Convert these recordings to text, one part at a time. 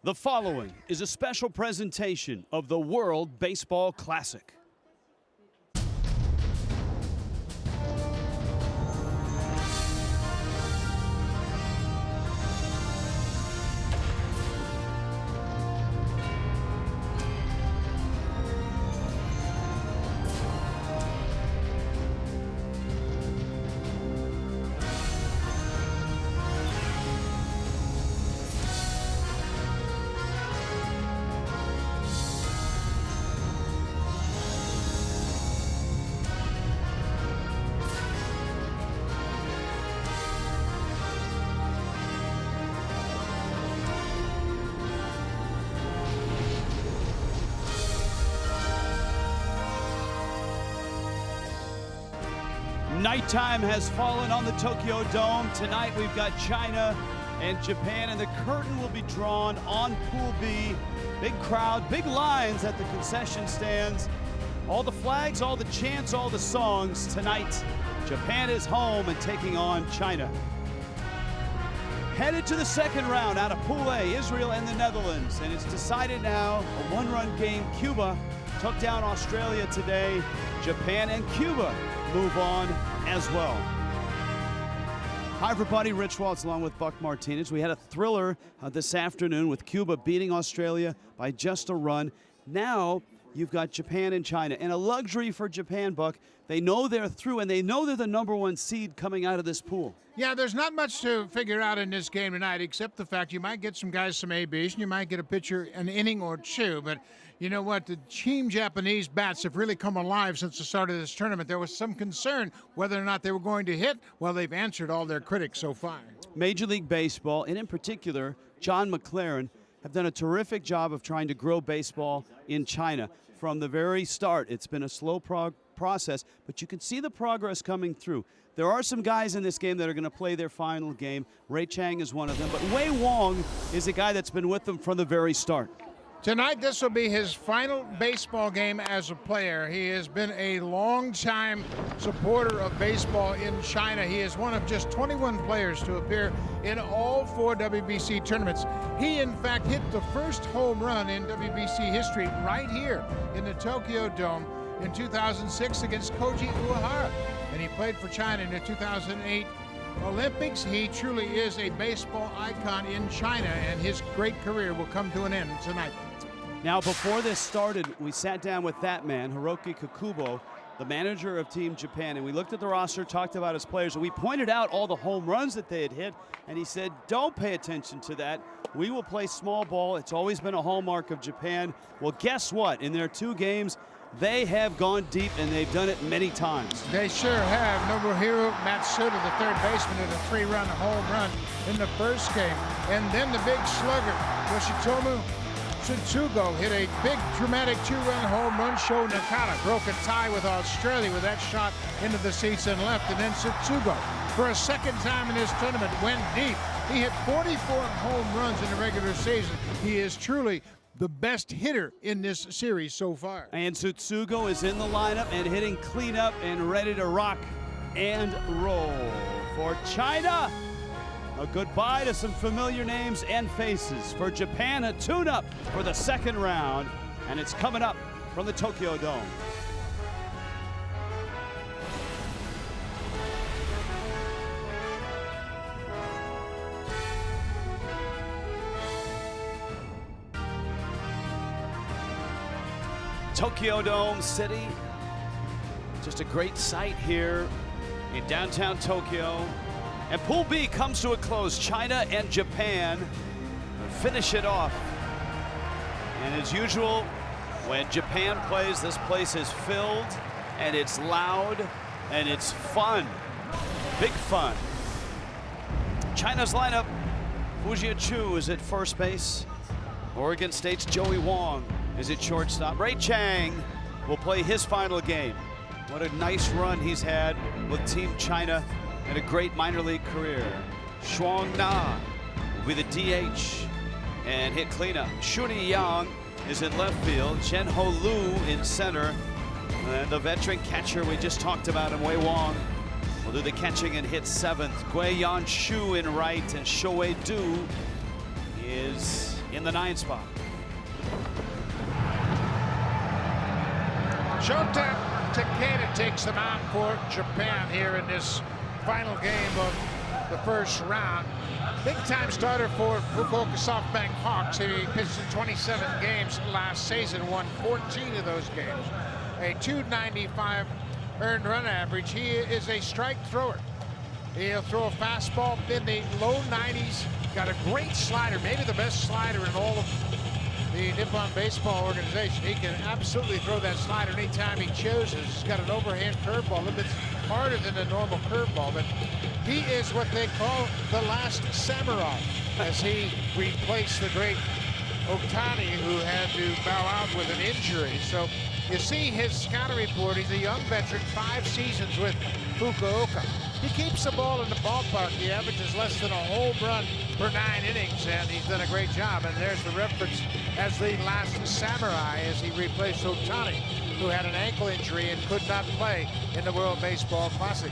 The following is a special presentation of the World Baseball Classic. Nighttime has fallen on the Tokyo Dome. Tonight we've got China and Japan, and the curtain will be drawn on Pool B. Big crowd, big lines at the concession stands. All the flags, all the chants, all the songs. Tonight, Japan is home and taking on China. Headed to the second round out of Pool A, Israel and the Netherlands. And it's decided now, a one-run game. Cuba took down Australia today. Japan and Cuba move on as well. Hi everybody, Rich Waltz along with Buck Martinez. We had a thriller this afternoon with Cuba beating Australia by just a run. Now you've got Japan and China, and a luxury for Japan, Buck. They know they're through, and they know they're the #1 seed coming out of this pool. Yeah, there's not much to figure out in this game tonight, except the fact you might get some guys some ABs, and you might get a pitcher an inning or two. But you know what? The Team Japanese bats have really come alive since the start of this tournament. There was some concern whether or not they were going to hit. Well, they've answered all their critics so far. Major League Baseball, and in particular, John McLaren, have done a terrific job of trying to grow baseball in China. From the very start, it's been a slow process, but you can see the progress coming through. There are some guys in this game that are going to play their final game. Ray Chang is one of them, but Wei Wong is a guy that's been with them from the very start. Tonight, this will be his final baseball game as a player. He has been a long-time supporter of baseball in China. He is one of just 21 players to appear in all 4 WBC tournaments. He, in fact, hit the first home run in WBC history right here in the Tokyo Dome in 2006 against Koji Uehara. And he played for China in the 2008 Olympics. He truly is a baseball icon in China, and his great career will come to an end tonight. Now, before this started, we sat down with that man, Hiroki Kikubo, the manager of Team Japan, and we looked at the roster, talked about his players, and we pointed out all the home runs that they had hit, and he said, don't pay attention to that. We will play small ball. It's always been a hallmark of Japan. Well, guess what? In their 2 games, they have gone deep, and they've done it many times. They sure have. Nobuhiro Matsuda, the third baseman, hit a 3-run home run in the first game. And then the big slugger, Yoshitomu Tsutsugo, hit a big, dramatic 2-run home run. Sho Nakata broke a tie with Australia with that shot into the seats and left. And then Tsutsugo, for a second time in this tournament, went deep. He hit 44 home runs in the regular season. He is truly the best hitter in this series so far. And Tsutsugo is in the lineup and hitting cleanup and ready to rock and roll. For China, a goodbye to some familiar names and faces. For Japan, a tune-up for the second round, and it's coming up from the Tokyo Dome. Tokyo Dome City, just a great sight here in downtown Tokyo. And Pool B comes to a close. China and Japan finish it off. And as usual, when Japan plays, this place is filled, and it's loud, and it's fun. Big fun. China's lineup, Fujia Chu is at first base. Oregon State's Joey Wong is at shortstop. Ray Chang will play his final game. What a nice run he's had with Team China and a great minor league career. Shuang Na will be the DH and hit cleanup. Shuni Yang is in left field. Chen Ho Lu in center. And the veteran catcher we just talked about, Wei Wong, will do the catching and hit 7th. Gui Yan Shu in right, and Shohei Du is in in the 9 spot. Shota Takeda takes them out for Japan here in this final game of the first round. Big-time starter for Fukuoka SoftBank Hawks. He pitched in 27 games last season, won 14 of those games. A .295 earned run average. He is a strike thrower. He'll throw a fastball in the low 90s. Got a great slider, maybe the best slider in all of the Nippon Baseball organization. He can absolutely throw that slider anytime he chooses. He's got an overhand curveball, a little bit harder than a normal curveball, but he is what they call the last samurai, as he replaced the great Ohtani, who had to bow out with an injury. So you see his scouting report. He's a young veteran, 5 seasons with Fukuoka. He keeps the ball in the ballpark. He averages less than a home run per 9 innings, and he's done a great job. And there's the reference as the last samurai, as he replaced Ohtani, who had an ankle injury and could not play in the World Baseball Classic.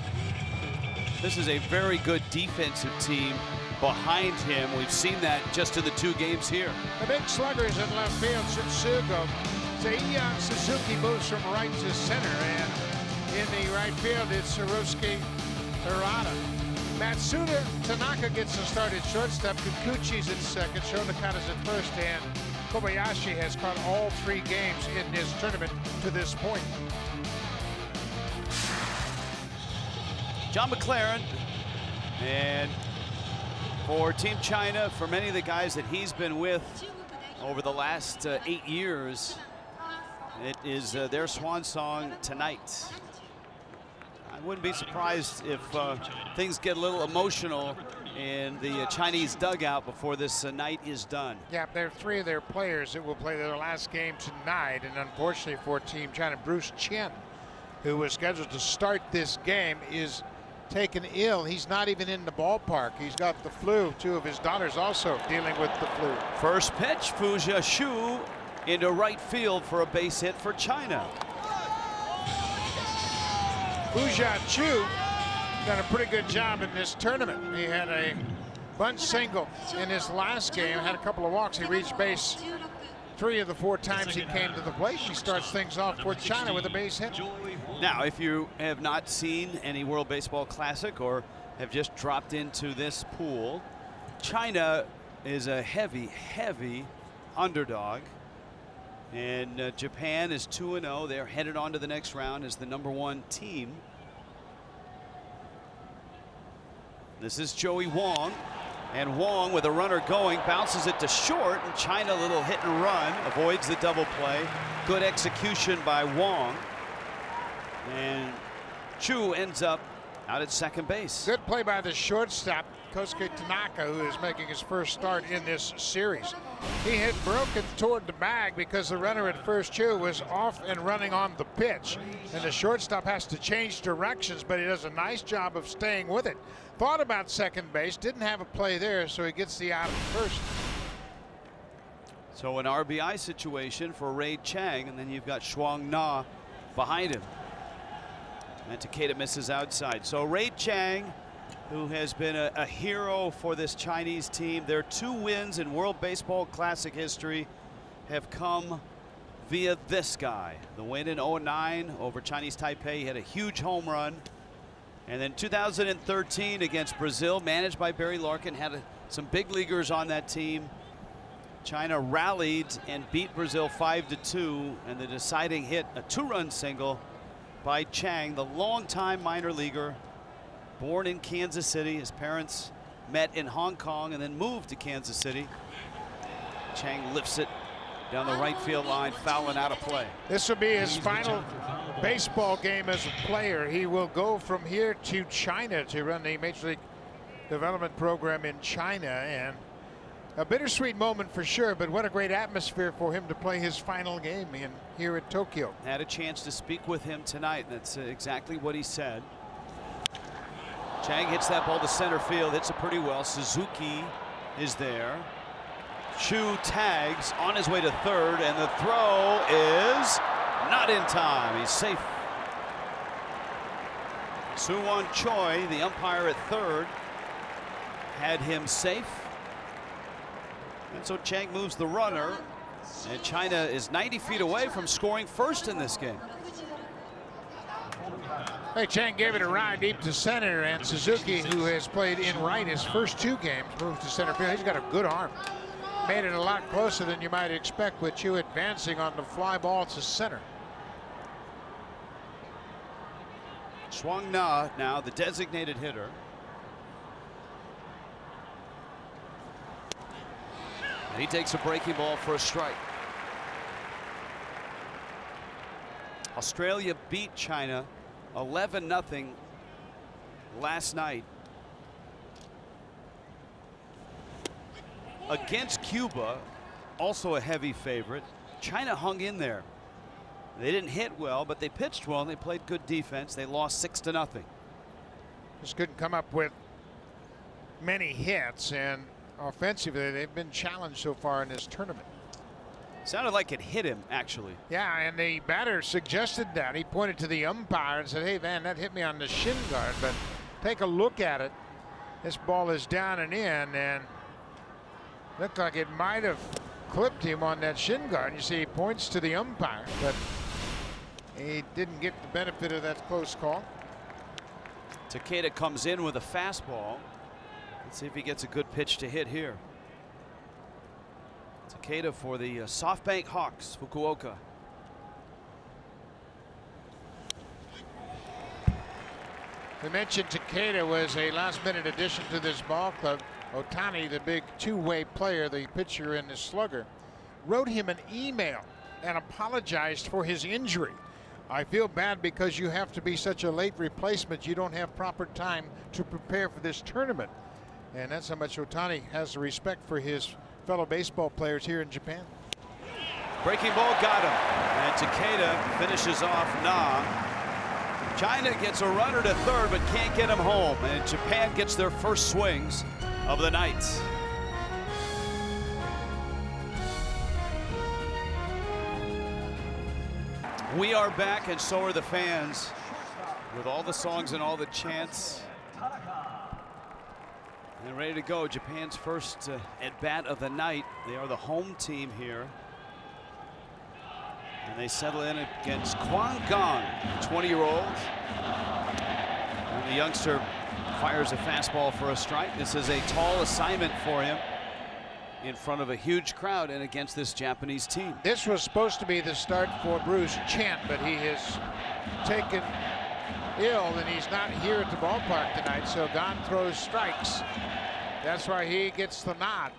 This is a very good defensive team behind him. We've seen that just in the 2 games here. The big sluggers in left field, Tsutsugo. Seiya Suzuki moves from right to center, and in the right field, it's Hirosuke Hirata. Matsuda Tanaka gets the start at shortstop. Kikuchi's at second. Shonakata's at first, and Kobayashi has caught all 3 games in this tournament to this point. John McLaren, and for Team China, for many of the guys that he's been with over the last 8 years, it is their swan song tonight. I wouldn't be surprised if things get a little emotional in the Chinese dugout before this night is done. Yeah, there are 3 of their players that will play their last game tonight, and unfortunately for Team China, Bruce Chen, who was scheduled to start this game, is taken ill. He's not even in the ballpark. He's got the flu. 2 of his daughters also dealing with the flu. First pitch, Fuja Shu into right field for a base hit for China. Fuja Chu done a pretty good job in this tournament. He had a bunt single in his last game, had a couple of walks. He reached base 3 of the 4 times he came to the plate. He starts things off for China with a base hit. Now, if you have not seen any World Baseball Classic or have just dropped into this pool, China is a heavy underdog. And Japan is 2-0. They're headed on to the next round as the #1 team. This is Joey Wong. And Wong, with a runner going, bounces it to short. And China, a little hit and run, avoids the double play. Good execution by Wong. And Chu ends up out at second base. Good play by the shortstop, Kosuke Tanaka, who is making his first start in this series. He had broken toward the bag because the runner at first, Chu, was off and running on the pitch. And the shortstop has to change directions, but he does a nice job of staying with it. Thought about second base, didn't have a play there, so he gets the out at first. So an RBI situation for Ray Chang, and then you've got Shuang Na behind him. And Takeda misses outside. So Ray Chang, who has been a hero for this Chinese team. Their 2 wins in World Baseball Classic history have come via this guy. The win in 09 over Chinese Taipei. He had a huge home run. And then 2013 against Brazil, managed by Barry Larkin, had some big leaguers on that team. China rallied and beat Brazil 5-2, and the deciding hit, a 2-run single by Chang, the longtime minor leaguer, born in Kansas City. His parents met in Hong Kong and then moved to Kansas City. Chang lifts it down the right field line, fouling out of play. This will be his final baseball game as a player. He will go from here to China to run the Major League Development Program in China, and a bittersweet moment for sure, but what a great atmosphere for him to play his final game in here at Tokyo. Had a chance to speak with him tonight, and that's exactly what he said. Chang hits that ball to center field, hits it pretty well. Suzuki is there. Chu tags on his way to third, and the throw is not in time. He's safe. Soo-won Choi, the umpire at third, had him safe. And so Chang moves the runner, and China is 90 feet away from scoring first in this game. Hey, Chang gave it a ride deep to center, and Suzuki, who has played in right his first 2 games, moves to center field. He's got a good arm. Made it a lot closer than you might expect with Chu advancing on the fly ball to center. Shuang Na now the designated hitter. And he takes a breaking ball for a strike. Australia beat China 11-0 last night. Against Cuba, also a heavy favorite. China hung in there. They didn't hit well, but they pitched well and they played good defense. They lost 6-0. Just couldn't come up with many hits, and offensively they've been challenged so far in this tournament. Sounded like it hit him, actually. Yeah, and the batter suggested that. He pointed to the umpire and said, hey, man, that hit me on the shin guard. But take a look at it. This ball is down and in, and looked like it might have clipped him on that shin guard. You see, he points to the umpire, but he didn't get the benefit of that close call. Takeda comes in with a fastball. Let's see if he gets a good pitch to hit here. Takeda for the SoftBank Hawks, Fukuoka. We mentioned Takeda was a last-minute addition to this ball club. Otani, the big two-way player, the pitcher and the slugger, wrote him an email and apologized for his injury. I feel bad because you have to be such a late replacement. You don't have proper time to prepare for this tournament. And that's how much Otani has the respect for his fellow baseball players here in Japan. Breaking ball got him. And Takeda finishes off Na. China gets a runner to third but can't get him home. And Japan gets their first swings of the night. We are back, and so are the fans, with all the songs and all the chants. And ready to go. Japan's first at bat of the night. They are the home team here. And they settle in against Kwang Gong, 20-year-old. And the youngster fires a fastball for a strike. This is a tall assignment for him in front of a huge crowd and against this Japanese team. This was supposed to be the start for Bruce Chen, but he has taken ill and he's not here at the ballpark tonight, so Gong throws strikes. That's why he gets the nod.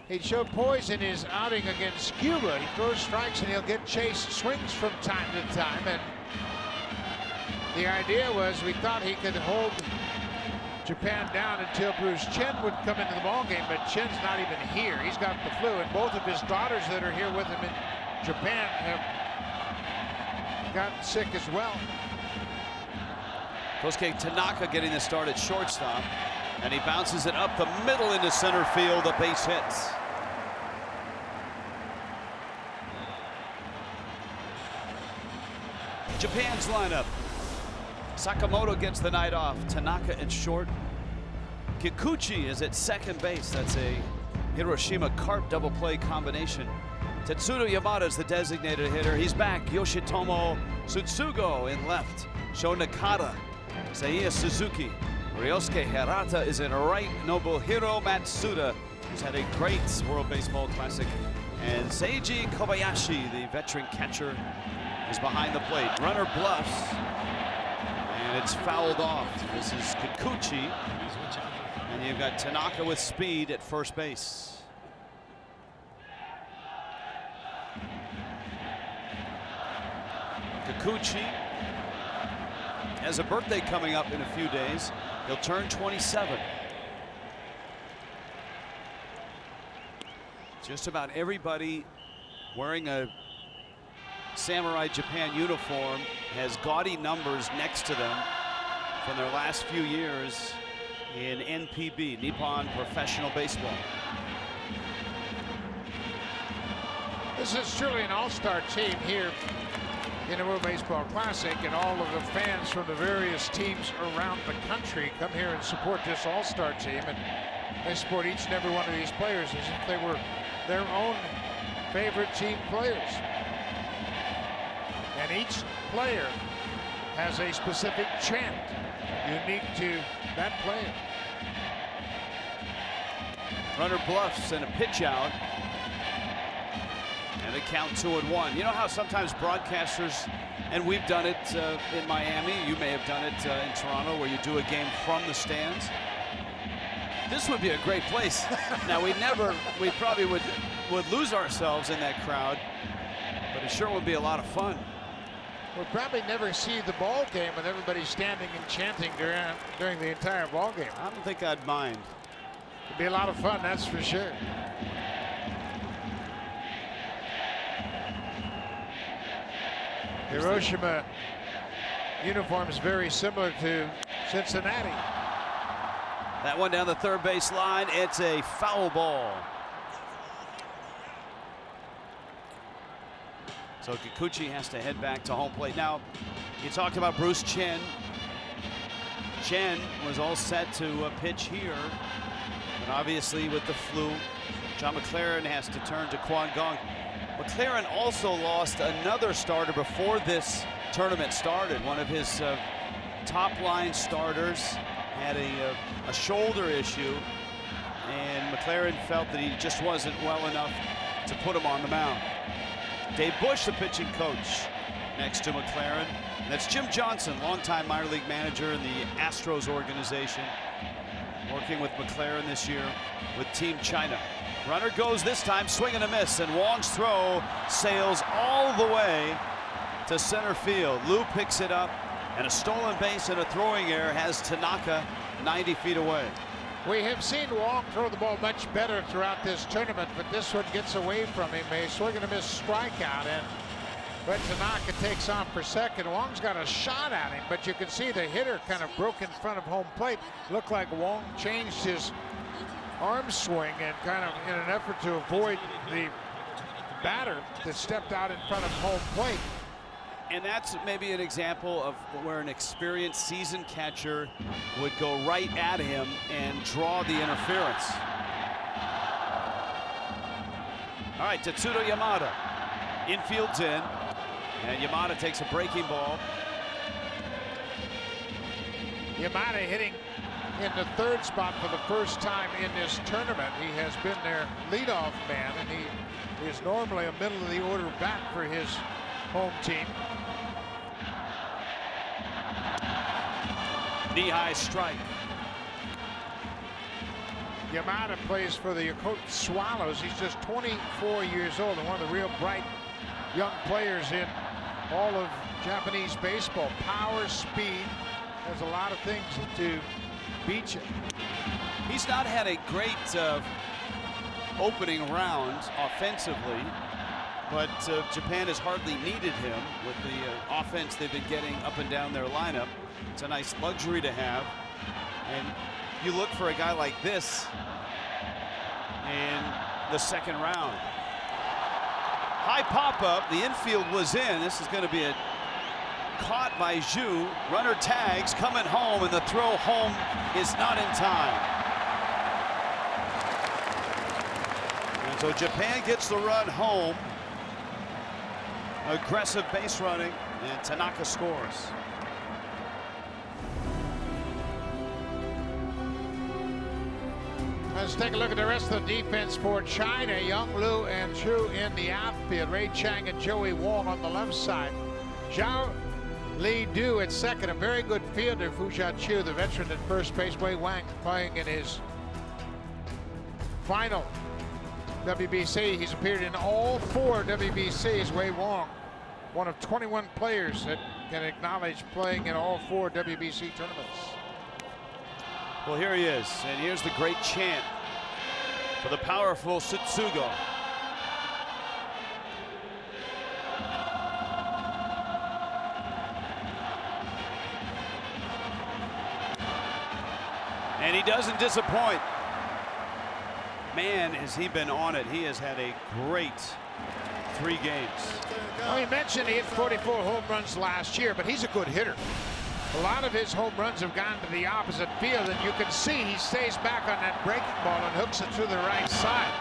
He showed poise in his outing against Cuba. He throws strikes and he'll get chase swings from time to time, and the idea was we thought he could hold Japan down until Bruce Chen would come into the ballgame, but Chen's not even here. He's got the flu, and both of his daughters that are here with him in Japan have gotten sick as well. Kosuke Tanaka getting the start at shortstop, and he bounces it up the middle into center field, a base hit. Japan's lineup. Sakamoto gets the night off. Tanaka at short. Kikuchi is at second base. That's a Hiroshima Carp double play combination. Tetsudo Yamada is the designated hitter. He's back. Yoshitomo Tsutsugo in left. Sho Nakata. Seiya Suzuki. Ryosuke Hirata is in right. Nobuhiro Matsuda, who's had a great World Baseball Classic. And Seiji Kobayashi, the veteran catcher, is behind the plate. Runner bluffs. And it's fouled off. This is Kikuchi. And you've got Tanaka with speed at first base. Kikuchi has a birthday coming up in a few days. He'll turn 27. Just about everybody wearing a Samurai Japan uniform has gaudy numbers next to them from their last few years in NPB, Nippon Professional Baseball. This is truly an all-star team here in the World Baseball Classic, and all of the fans from the various teams around the country come here and support this all-star team. And They support each and every one of these players as if they were their own favorite team players. And each player has a specific chant unique to that player. Runner bluffs and a pitch out. And they count 2-1. You know how sometimes broadcasters, and we've done it in Miami, you may have done it in Toronto, where you do a game from the stands. This would be a great place. Now we probably would lose ourselves in that crowd, but it sure would be a lot of fun. We'll probably never see the ball game with everybody standing and chanting during the entire ball game. I don't think I'd mind. It'd be a lot of fun, that's for sure. Hiroshima uniform is very similar to Cincinnati. That one down the third base line. It's a foul ball. So Kikuchi has to head back to home plate. Now, you talked about Bruce Chen. Chen was all set to pitch here. And obviously with the flu, John McLaren has to turn to Kwon Gong. McLaren also lost another starter before this tournament started. One of his top line starters had a shoulder issue, and McLaren felt that he just wasn't well enough to put him on the mound. Dave Bush, the pitching coach, next to McLaren. That's Jim Johnson, longtime minor league manager in the Astros organization, working with McLaren this year with Team China. Runner goes this time, swing and a miss, and Wong's throw sails all the way to center field. Liu picks it up, and a stolen base and a throwing error has Tanaka 90 feet away. We have seen Wong throw the ball much better throughout this tournament, but this one gets away from him. A swing and a miss strikeout, and but Tanaka takes on for second. Wong's got a shot at him, but you can see the hitter kind of broke in front of home plate. Looked like Wong changed his arm swing and kind of in an effort to avoid the batter that stepped out in front of home plate. And that's maybe an example of where an experienced seasoned catcher would go right at him and draw the interference. All right, Tetsuto Yamada. Infield's in, and Yamada takes a breaking ball. Yamada hitting in the third spot for the first time in this tournament. He has been their leadoff man, and he is normally a middle of the order bat for his home team. Knee-high strike. Yamada plays for the Yakult Swallows. He's just 24 years old and one of the real bright young players in all of Japanese baseball. Power, speed, there's a lot of things to beat you. He's not had a great opening round offensively, but Japan has hardly needed him with the offense they've been getting up and down their lineup. It's a nice luxury to have, and you look for a guy like this in the second round. High pop-up, the infield was in. This is going to be a caught by Zhu. Runner tags, coming home, and the throw home is not in time. And so Japan gets the run home. Aggressive base running, and Tanaka scores. Let's take a look at the rest of the defense for China. Young Liu and Zhu in the outfield. Ray Chang and Joey Wong on the left side. Zhao Li Du at second. A very good fielder. Fu Xiaqiu, the veteran at first base. Wei Wang playing in his final WBC. He's appeared in all 4 WBCs. Wei Wong, one of 21 players that can acknowledge playing in all 4 WBC tournaments. Well, here he is, and here's the great chant for the powerful Tsutsugo. And he doesn't disappoint. Man, has he been on it. He has had a great 3 games. Well, you mentioned he hit 44 home runs last year, but he's a good hitter. A lot of his home runs have gone to the opposite field, and you can see he stays back on that breaking ball and hooks it to the right side.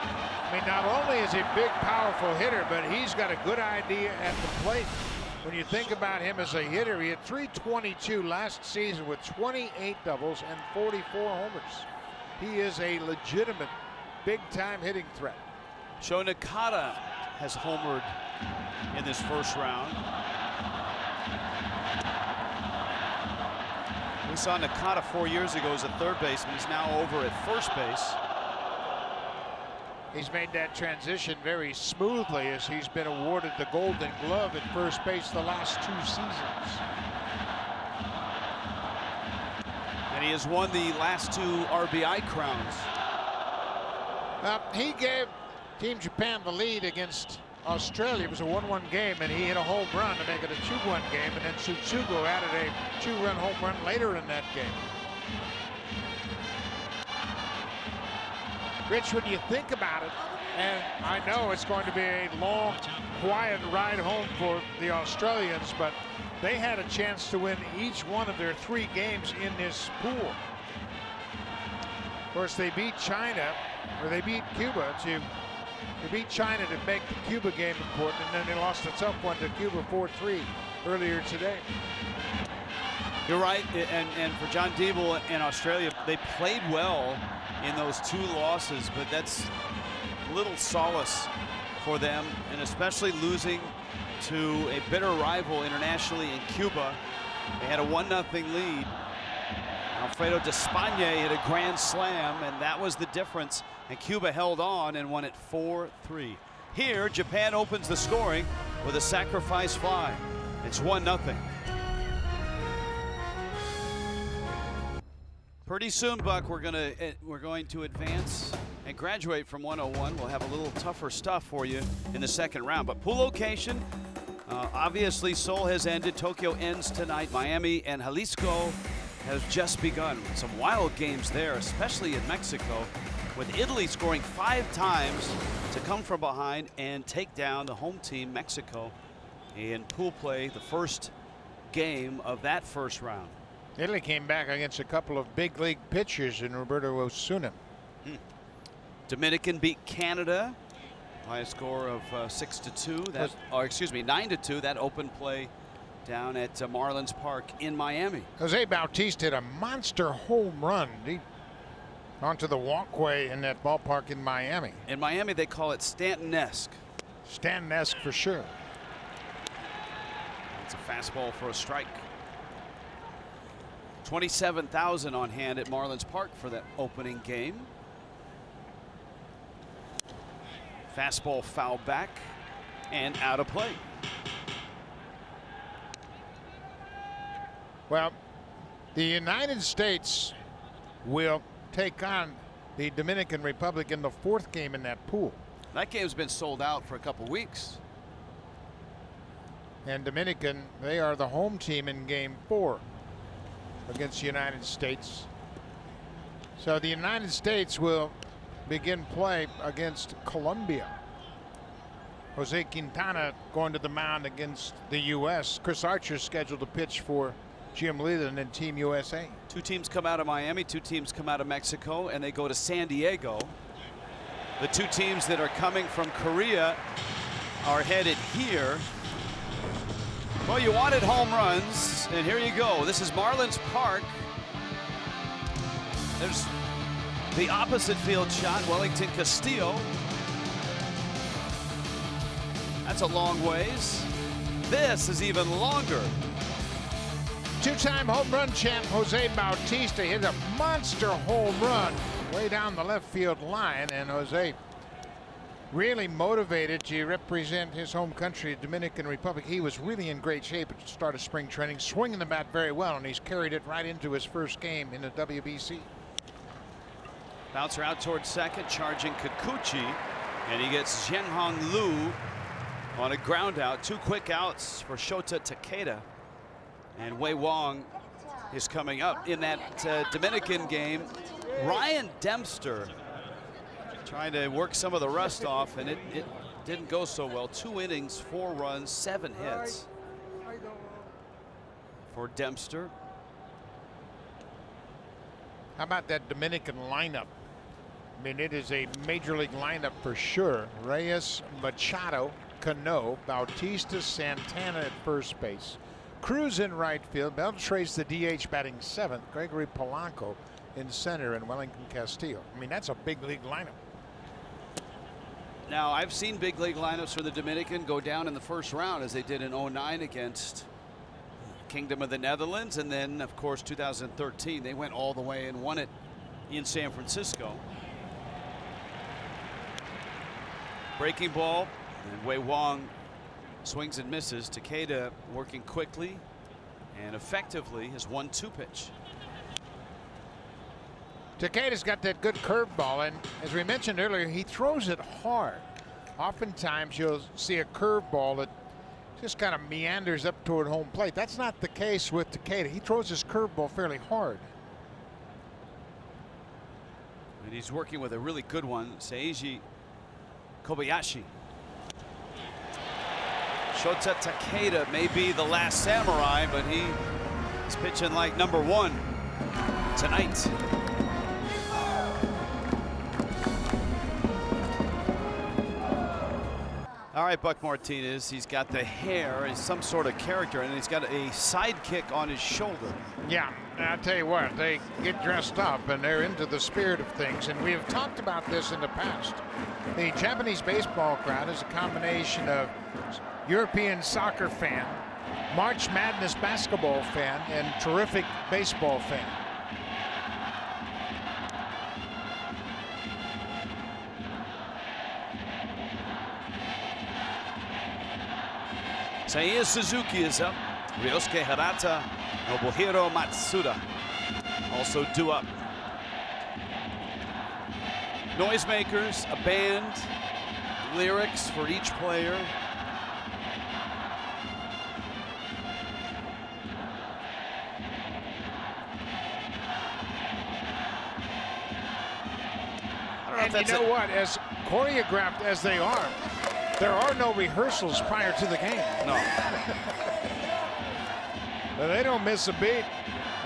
I mean, not only is he a big, powerful hitter, but he's got a good idea at the plate. When you think about him as a hitter, he had .322 last season with 28 doubles and 44 homers. He is a legitimate, big-time hitting threat. Sho Nakata has homered in this first round. We saw Nakata 4 years ago as a third baseman. He's now over at first base. He's made that transition very smoothly as he's been awarded the Golden Glove at first base the last 2 seasons. And he has won the last 2 RBI crowns. He gave Team Japan the lead against Australia. It was a 1-1 game, and he hit a home run to make it a 2-1 game, and then Tsutsugo added a 2-run home run later in that game. Rich, when you think about it, and I know it's going to be a long, quiet ride home for the Australians, but they had a chance to win each one of their 3 games in this pool. Of course, they beat China, or they beat Cuba to beat China to make the Cuba game important, and then they lost a tough one to Cuba 4-3 earlier today. You're right, and for John Diebel in Australia, they played well in those 2 losses, but that's little solace for them, and especially losing to a bitter rival internationally in Cuba. They had a 1-0 lead. Alfredo Despaigne hit a grand slam, and that was the difference, and Cuba held on and won it 4-3. Here, Japan opens the scoring with a sacrifice fly. It's 1-0. Pretty soon, Buck, we're going to advance and graduate from 101. We'll have a little tougher stuff for you in the second round. But pool location, obviously Seoul has ended. Tokyo ends tonight. Miami and Jalisco has just begun. Some wild games there, especially in Mexico, with Italy scoring 5 times to come from behind and take down the home team, Mexico, in pool play, the first game of that first round. Italy came back against a couple of big league pitchers in Roberto Osuna. Dominican beat Canada by a score of 6-2. Excuse me, 9-2. That open play down at Marlins Park in Miami. Jose Bautista hit a monster home run onto the walkway in that ballpark in Miami. In Miami, they call it Stanton-esque. Stanton-esque for sure. It's a fastball for a strike. 27,000 on hand at Marlins Park for that opening game. Fastball foul back and out of play. Well, the United States will take on the Dominican Republic in the 4th game in that pool. That game's been sold out for a couple weeks. And Dominican, they are the home team in game 4 against the United States. So the United States will begin play against Colombia. Jose Quintana going to the mound against the U.S. Chris Archer scheduled to pitch for Jim Leyland and Team USA. 2 teams come out of Miami, 2 teams come out of Mexico, and they go to San Diego. The 2 teams that are coming from Korea are headed here. Well, you wanted home runs, and here you go. This is Marlins Park. There's the opposite field shot, Wellington Castillo. That's a long ways. This is even longer. 2-time home run champ Jose Bautista hit a monster home run way down the left field line, and Jose really motivated to represent his home country, Dominican Republic. He was really in great shape at the start of spring training, swinging the bat very well, and he's carried it right into his first game in the WBC. Bouncer out towards second, charging Kikuchi, and he gets Zhenghong Lu on a ground out. 2 quick outs for Shota Takeda, and Wei Wong is coming up. In that Dominican game, Ryan Dempster trying to work some of the rust off, and it didn't go so well. 2 innings, 4 runs, 7 hits for Dempster. How about that Dominican lineup? I mean, it is a major league lineup for sure. Reyes, Machado, Cano, Bautista, Santana at first base, Cruz in right field, Beltre's the DH batting 7th, Gregory Polanco in center, and Wellington Castillo. I mean, that's a big league lineup. Now, I've seen big league lineups for the Dominican go down in the first round, as they did in '09 against Kingdom of the Netherlands, and then of course 2013 they went all the way and won it in San Francisco. Breaking ball, and Wei Wong swings and misses. Takeda working quickly and effectively his 1-2 pitch. Takeda's got that good curveball, and as we mentioned earlier, he throws it hard. Oftentimes you'll see a curveball that just kind of meanders up toward home plate. That's not the case with Takeda. He throws his curveball fairly hard. And he's working with a really good one, Seiji Kobayashi. Shota Takeda may be the last samurai, but he is pitching like number 1 tonight. All right, Buck Martinez, he's got the hair, he's some sort of character, and he's got a sidekick on his shoulder. Yeah, I'll tell you what, they get dressed up and they're into the spirit of things, and we have talked about this in the past. The Japanese baseball crowd is a combination of European soccer fan, March Madness basketball fan, and terrific baseball fan. Seiya Suzuki is up. Ryosuke Hirata, Nobuhiro Matsuda also due up. Noisemakers, a band, lyrics for each player. And you know what, as choreographed as they are, there are no rehearsals prior to the game. No. They don't miss a beat.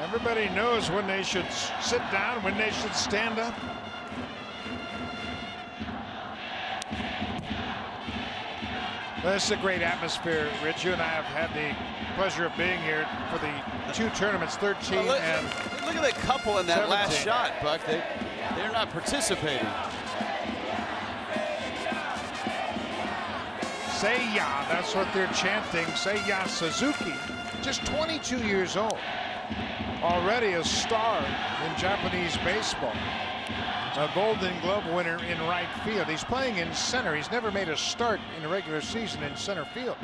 Everybody knows when they should sit down, when they should stand up. This is a great atmosphere, Rich. You and I have had the pleasure of being here for the 2 tournaments, 13 and look at that couple in that 17. last shot, Buck. They're not participating. Seiya, that's what they're chanting. Seiya Suzuki, just 22 years old. Already a star in Japanese baseball. A Golden Glove winner in right field. He's playing in center. He's never made a start in the regular season in center field.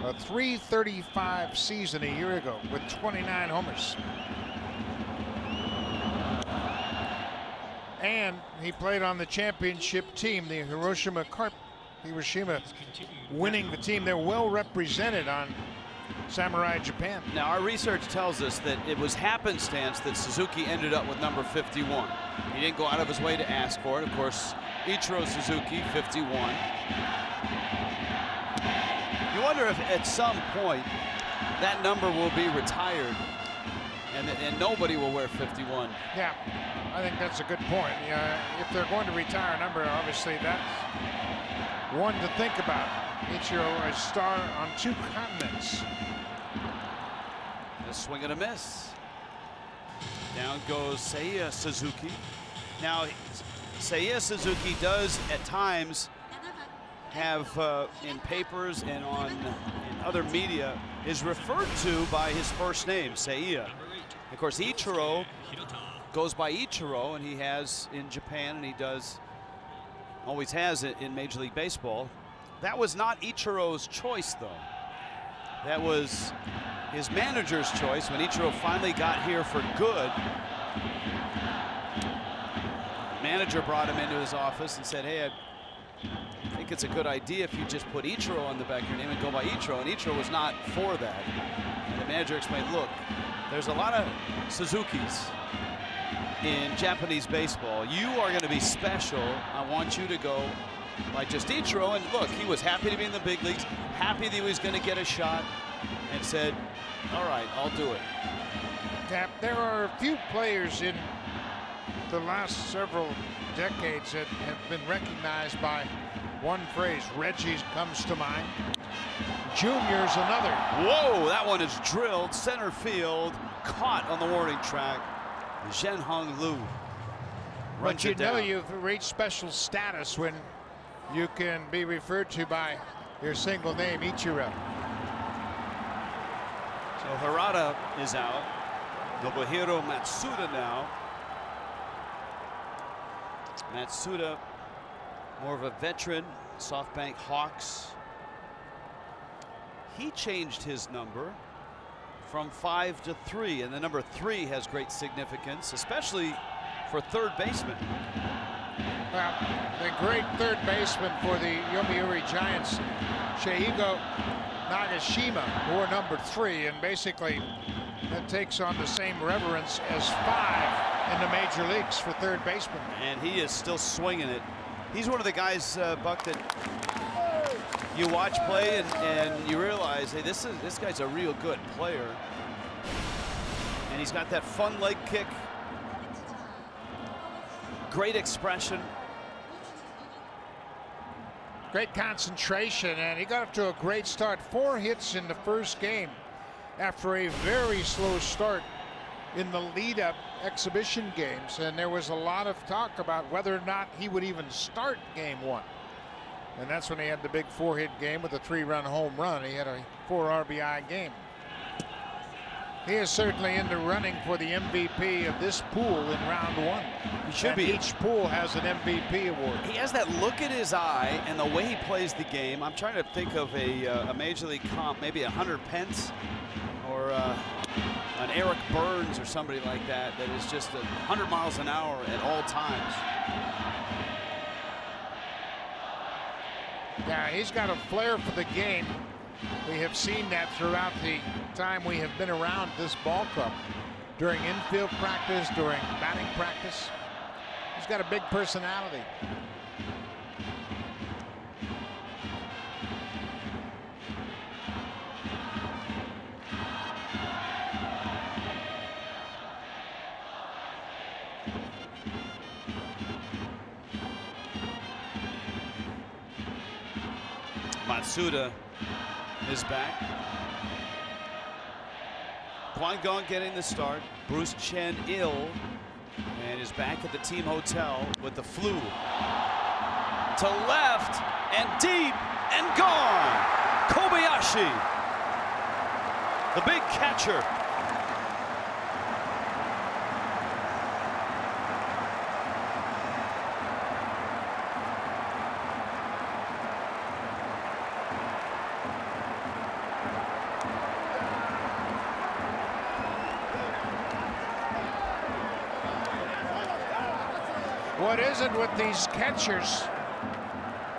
A .335 season a year ago with 29 homers. And he played on the championship team, the Hiroshima winning the team. They're well represented on Samurai Japan. Now, our research tells us that it was happenstance that Suzuki ended up with number 51. He didn't go out of his way to ask for it. Of course, Ichiro Suzuki, 51. You wonder if at some point that number will be retired and nobody will wear 51. Yeah, I think that's a good point. If they're going to retire a number, obviously that's one to think about. Ichiro, a star on 2 continents. A swing and a miss. Down goes Seiya Suzuki. Now, Seiya Suzuki does at times have in papers and in other media is referred to by his first name, Seiya. Of course, Ichiro goes by Ichiro, and he has in Japan, and he always has it in Major League Baseball. That was not Ichiro's choice, though. That was his manager's choice when Ichiro finally got here for good. The manager brought him into his office and said, hey, I think it's a good idea if you just put Ichiro on the back of your name and go by Ichiro, and Ichiro was not for that. And the manager explained, look, there's a lot of Suzukis in Japanese baseball. You are going to be special. I want you to go like just Ichiro. And look, he was happy to be in the big leagues, happy that he was going to get a shot, and said, all right, I'll do it. Yeah, there are a few players in the last several decades that have been recognized by one phrase. Reggie comes to mind. Junior's another. Whoa, that one is drilled center field, caught on the warning track. Zhenhong Lu runs But you it know down. you've reached special status when you can be referred to by your single name, Ichiro. So Harada is out. Nobuhiro Matsuda now. Matsuda, more of a veteran, SoftBank Hawks. He changed his number from 5 to 3, and the number 3 has great significance, especially for third baseman. Well, the great third baseman for the Yomiuri Giants, Seigo Nagashima, wore number 3, and basically that takes on the same reverence as 5 in the major leagues for third baseman. And he is still swinging it. He's one of the guys, Buck, that you watch play and you realize, hey, this guy's a real good player. And he's got that fun leg kick. Great expression. Great concentration, and he got up to a great start. 4 hits in the first game after a very slow start in the lead-up exhibition games, and there was a lot of talk about whether or not he would even start game 1. And that's when he had the big 4-hit game with a 3-run home run. He had a 4 RBI game. He is certainly in the running for the MVP of this pool in round 1. He should and be. Each pool has an MVP award. He has that look in his eye and the way he plays the game. I'm trying to think of a major league comp, maybe a Hunter Pence or an Eric Burns or somebody like that, that is just 100 miles an hour at all times. Yeah, he's got a flair for the game. We have seen that throughout the time we have been around this ball club. During infield practice, during batting practice. He's got a big personality. Matsuda is back. Guangdong getting the start. Bruce Chen ill and is back at the team hotel with the flu. To left and deep and gone. Kobayashi, the big catcher. What is it with these catchers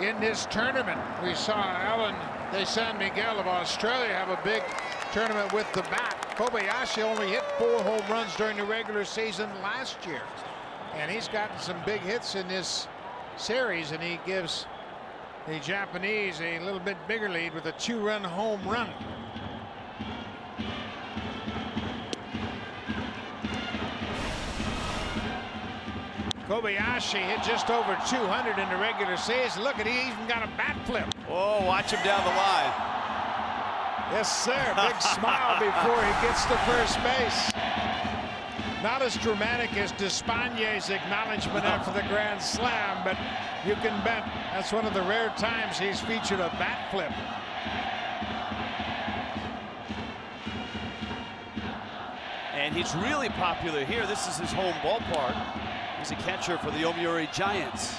in this tournament? We saw Alan de San Miguel of Australia have a big tournament with the bat. Kobayashi only hit 4 home runs during the regular season last year. And he's gotten some big hits in this series, and he gives the Japanese a little bit bigger lead with a 2-run home run. Kobayashi hit just over 200 in the regular season. Look at, he even got a bat flip. Oh, watch him down the line. Yes, sir. Big smile before he gets to first base. Not as dramatic as Despaign's acknowledgement after the grand slam, but you can bet that's one of the rare times he's featured a bat flip. And he's really popular here. This is his home ballpark. He's a catcher for the Yomiuri Giants.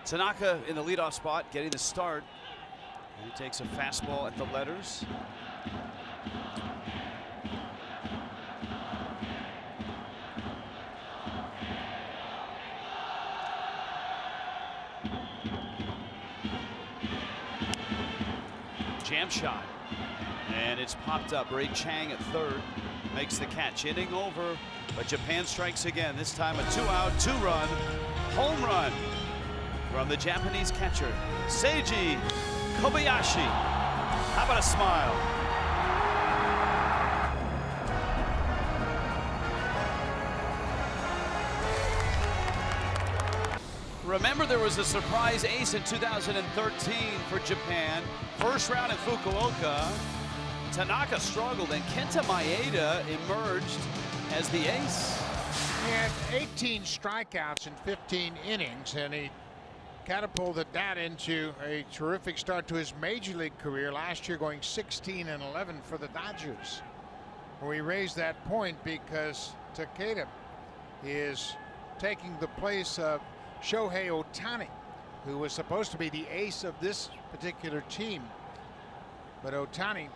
Tanaka in the leadoff spot, getting the start. And he takes a fastball at the letters. Jam shot, and it's popped up. Ray Chang at third makes the catch. Inning over, but Japan strikes again. This time a 2-out, 2-run home run from the Japanese catcher, Seiji Kobayashi. How about a smile? Remember, there was a surprise ace in 2013 for Japan. First round in Fukuoka. Tanaka struggled, and Kenta Maeda emerged as the ace. He had 18 strikeouts in 15 innings, and he catapulted that into a terrific start to his major league career last year, going 16-11 for the Dodgers. We raised that point because Takeda is taking the place of Shohei Ohtani, who was supposed to be the ace of this particular team. But Ohtani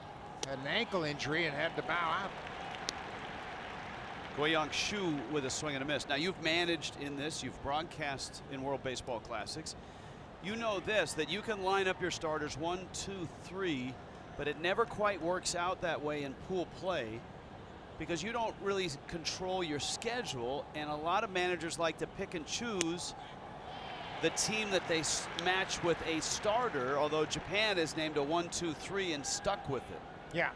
had an ankle injury and had to bow out. Guiyang Xu with a swing and a miss. Now, you've managed in this, you've broadcast in World Baseball Classics. You know this, that you can line up your starters 1, 2, 3, but it never quite works out that way in pool play because you don't really control your schedule, and a lot of managers like to pick and choose the team that they match with a starter, although Japan has named a 1, 2, 3 and stuck with it. Yeah.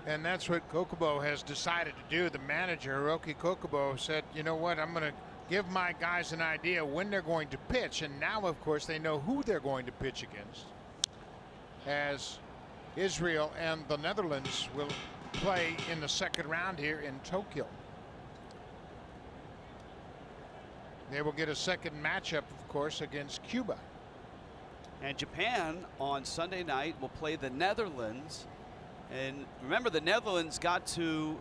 And that's what Kokubo has decided to do. The manager, Hiroki Kokubo, said, you know what, I'm going to give my guys an idea when they're going to pitch. And now, of course, they know who they're going to pitch against, as Israel and the Netherlands will play in the second round here in Tokyo. They will get a second matchup, of course, against Cuba. And Japan on Sunday night will play the Netherlands. And remember, the Netherlands got to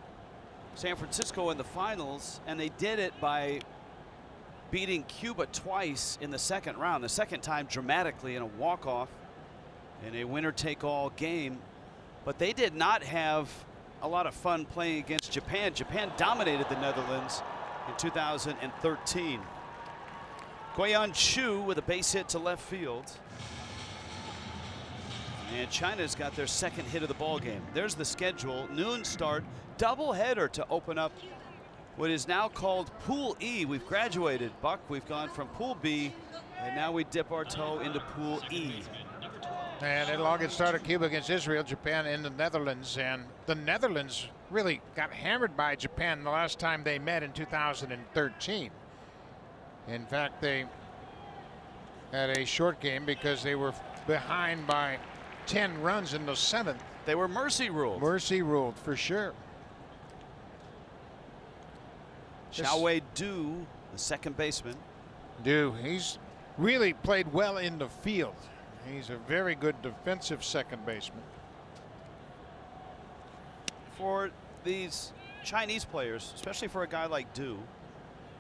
San Francisco in the finals, and they did it by beating Cuba twice in the second round. The second time dramatically in a walk-off in a winner-take-all game. But they did not have a lot of fun playing against Japan. Japan dominated the Netherlands in 2013. Guiyang Xu with a base hit to left field. And China's got their second hit of the ball game. There's the schedule. Noon start, doubleheader to open up what is now called Pool E. We've graduated, Buck. We've gone from Pool B, and now we dip our toe into Pool E. And it'll all get started. Cuba against Israel, Japan in the Netherlands. And the Netherlands really got hammered by Japan the last time they met in 2013. In fact, they had a short game because they were behind by 10 runs in the 7th. They were mercy ruled. Mercy ruled, for sure. Xiaowei Du, the second baseman. Du, he's really played well in the field. He's a very good defensive second baseman. For these Chinese players, especially for a guy like Du,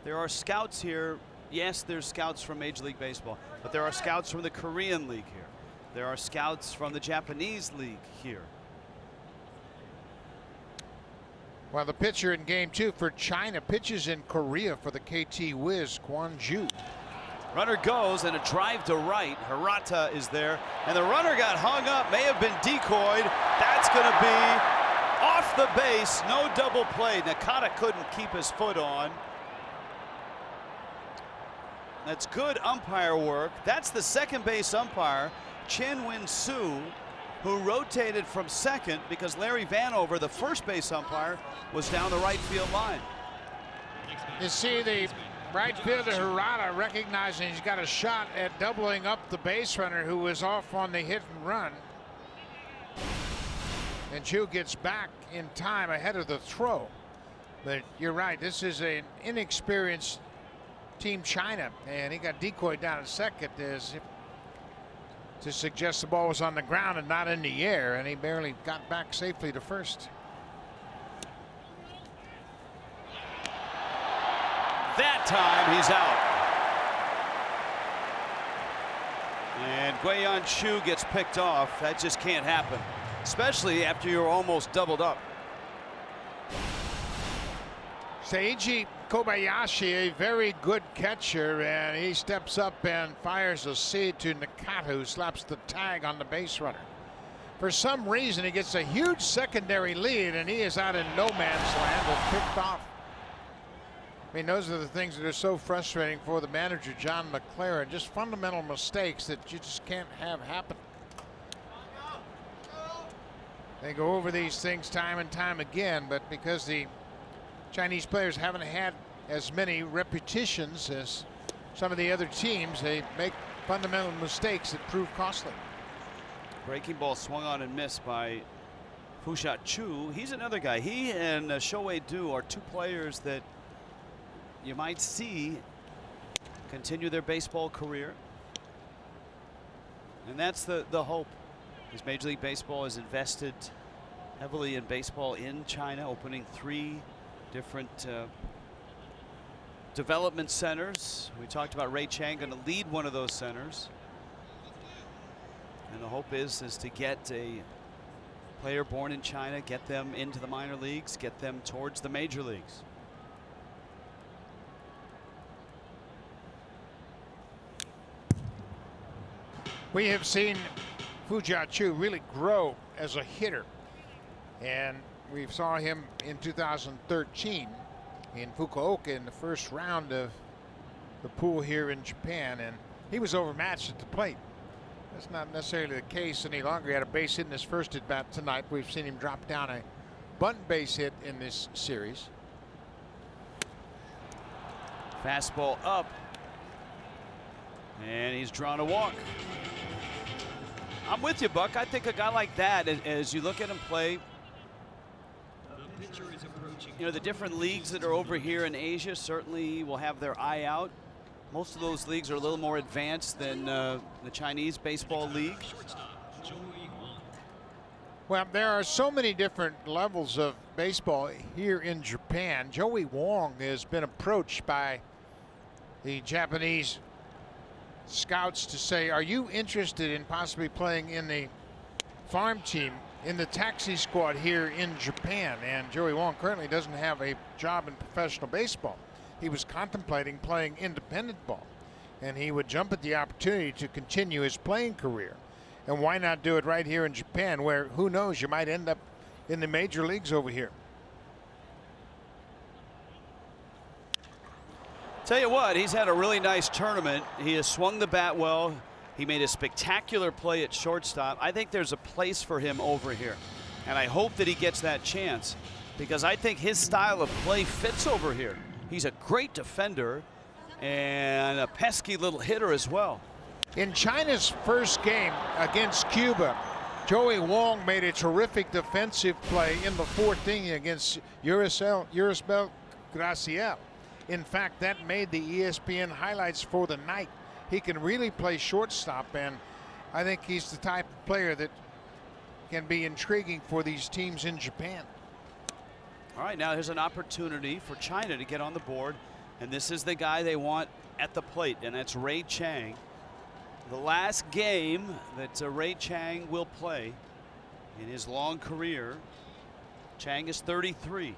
there are scouts here. Yes, there's scouts from Major League Baseball, but there are scouts from the Korean League here. There are scouts from the Japanese League here. Well, the pitcher in game 2 for China pitches in Korea for the KT Wiz, Kwon Ju. Runner goes, and a drive to right. Hirata is there, and the runner got hung up, may have been decoyed. That's going to be off the base. No double play. Nakata couldn't keep his foot on. That's good umpire work. That's the second base umpire, Chen Win-Soo, who rotated from second because Larry Vanover, the first base umpire, was down the right field line. You see the right fielder Hirata recognizing he's got a shot at doubling up the base runner who was off on the hit and run. And Chu gets back in time ahead of the throw. But you're right, this is an inexperienced Team China, and he got decoyed down at second as if to suggest the ball was on the ground and not in the air, and he barely got back safely to first. That time he's out. And Guiyang Xu gets picked off. That just can't happen, especially after you're almost doubled up. Seiji Kobayashi, a very good catcher, and he steps up and fires a seed to Nakata, who slaps the tag on the base runner. For some reason, he gets a huge secondary lead, and he is out in no man's land and picked off. I mean, those are the things that are so frustrating for the manager, John McLaren. Just fundamental mistakes that you just can't have happen. They go over these things time and time again, but because the Chinese players haven't had as many repetitions as some of the other teams, they make fundamental mistakes that prove costly. Breaking ball swung on and missed by Fu Chu. He's another guy. He and Shohei Du are two players that you might see continue their baseball career. And that's the hope. As Major League Baseball has invested heavily in baseball in China, opening 3 different development centers. We talked about Ray Chang going to lead one of those centers. And the hope is to get a player born in China, get them into the minor leagues, get them towards the major leagues. We have seen Fu Chu really grow as a hitter, and we saw him in 2013 in Fukuoka in the first round of the pool here in Japan, and he was overmatched at the plate. That's not necessarily the case any longer. He had a base hit in his first at bat tonight. We've seen him drop down a bunt base hit in this series. Fastball up, and he's drawn a walk. I'm with you, Buck. I think a guy like that, as you look at him play, you know, the different leagues that are over here in Asia certainly will have their eye out. Most of those leagues are a little more advanced than the Chinese baseball league. Well, there are so many different levels of baseball here in Japan. Joey Wong has been approached by the Japanese scouts to say, are you interested in possibly playing in the farm team, in the taxi squad here in Japan? And Joey Wong currently doesn't have a job in professional baseball. He was contemplating playing independent ball, and he would jump at the opportunity to continue his playing career. And why not do it right here in Japan, where, who knows, you might end up in the major leagues over here. Tell you what, he's had a really nice tournament. He has swung the bat well. He made a spectacular play at shortstop. I think there's a place for him over here, and I hope that he gets that chance, because I think his style of play fits over here. He's a great defender and a pesky little hitter as well. In China's first game against Cuba, Joey Wong made a terrific defensive play in the 4th inning against Yurosbel Graciel. In fact, that made the ESPN highlights for the night. He can really play shortstop, and I think he's the type of player that can be intriguing for these teams in Japan. All right, now here's an opportunity for China to get on the board, and this is the guy they want at the plate, and that's Ray Chang. The last game that Ray Chang will play in his long career. Chang is 33.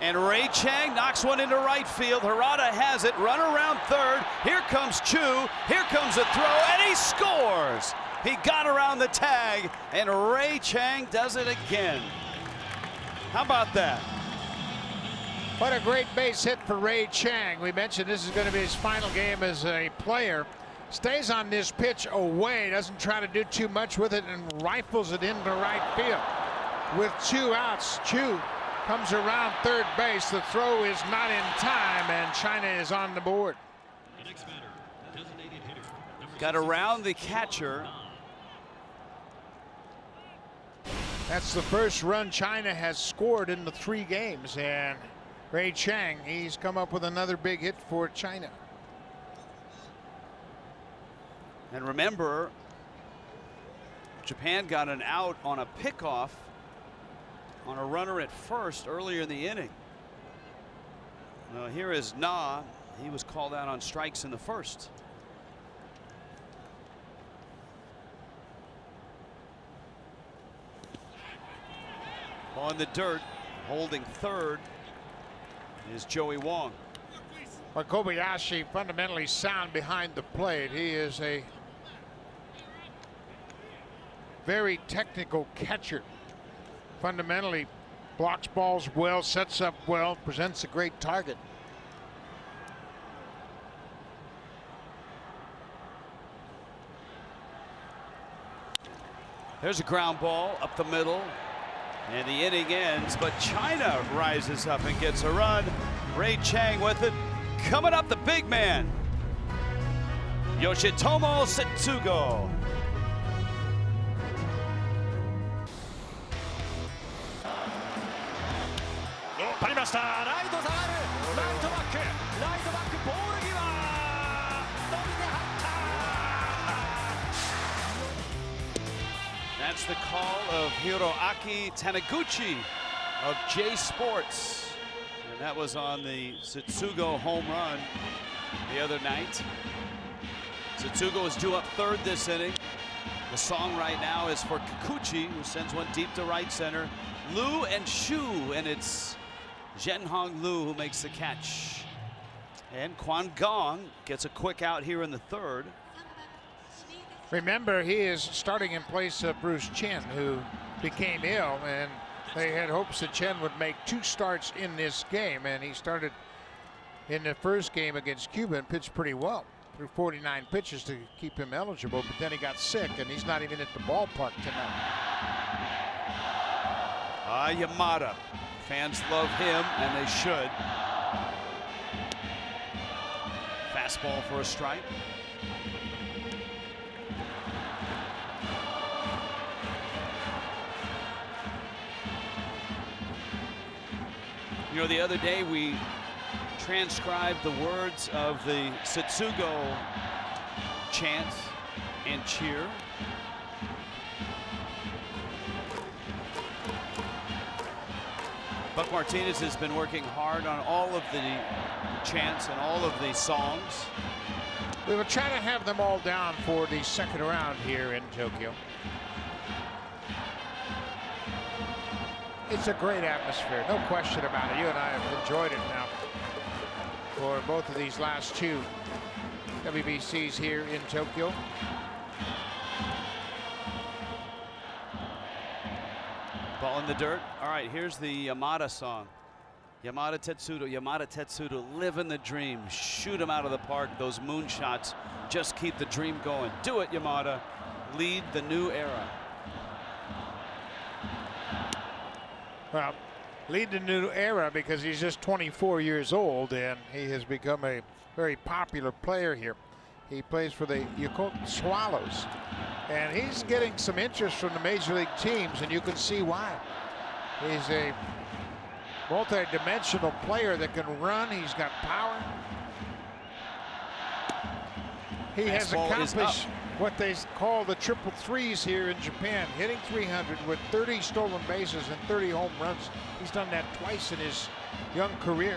And Ray Chang knocks one into right field. Harada has it. Run around third. Here comes Chu. Here comes a throw, and he scores. He got around the tag, and Ray Chang does it again. How about that? What a great base hit for Ray Chang. We mentioned this is going to be his final game as a player. Stays on this pitch away, doesn't try to do too much with it, and rifles it into right field. With 2 outs, Chu comes around third base. The throw is not in time, and China is on the board. Got around the catcher. That's the first run China has scored in the 3 games, and Ray Chang, he's come up with another big hit for China. And remember, Japan got an out on a pickoff on a runner at first earlier in the inning. Now here is Na. He was called out on strikes in the first. On the dirt, holding third, is Joey Wong. Well, Kobayashi fundamentally sound behind the plate. He is a very technical catcher. fundamentally blocks balls well, sets up well, presents a great target. There's a ground ball up the middle, and the inning ends, but China rises up and gets a run. Ray Chang with it. Coming up, the big man, Yoshitomo Setsugo. That's the call of Hiroaki Taniguchi of J Sports. And that was on the Setsugo home run the other night. Setsugo is due up third this inning. The song right now is for Kikuchi, who sends one deep to right center. Liu and Shu, and it's Zhenhong Liu who makes the catch. And Quan Gong gets a quick out here in the third. Remember, he is starting in place of Bruce Chen, who became ill, and they had hopes that Chen would make 2 starts in this game, and he started in the first game against Cuba and pitched pretty well. Threw 49 pitches to keep him eligible, but then he got sick, and he's not even at the ballpark tonight. Yamada. Fans love him, and they should. Fastball for a strike. You know, the other day we transcribed the words of the Setsugo chant and cheer. Buck Martinez has been working hard on all of the chants and all of the songs. We will try to have them all down for the second round here in Tokyo. It's a great atmosphere, no question about it. You and I have enjoyed it now for both of these last 2 WBCs here in Tokyo. Ball in the dirt. All right, here's the Yamada song. Yamada Tetsudo, living the dream. Shoot him out of the park. Those moonshots just keep the dream going. Do it, Yamada. Lead the new era. Well, lead the new era because he's just 24 years old, and he has become a very popular player here. He plays for the Yokohama Swallows, and he's getting some interest from the major league teams, and you can see why. He's a multi-dimensional player that can run. He's got power. He has accomplished what they call the triple threes here in Japan, hitting 300 with 30 stolen bases and 30 home runs. He's done that twice in his young career.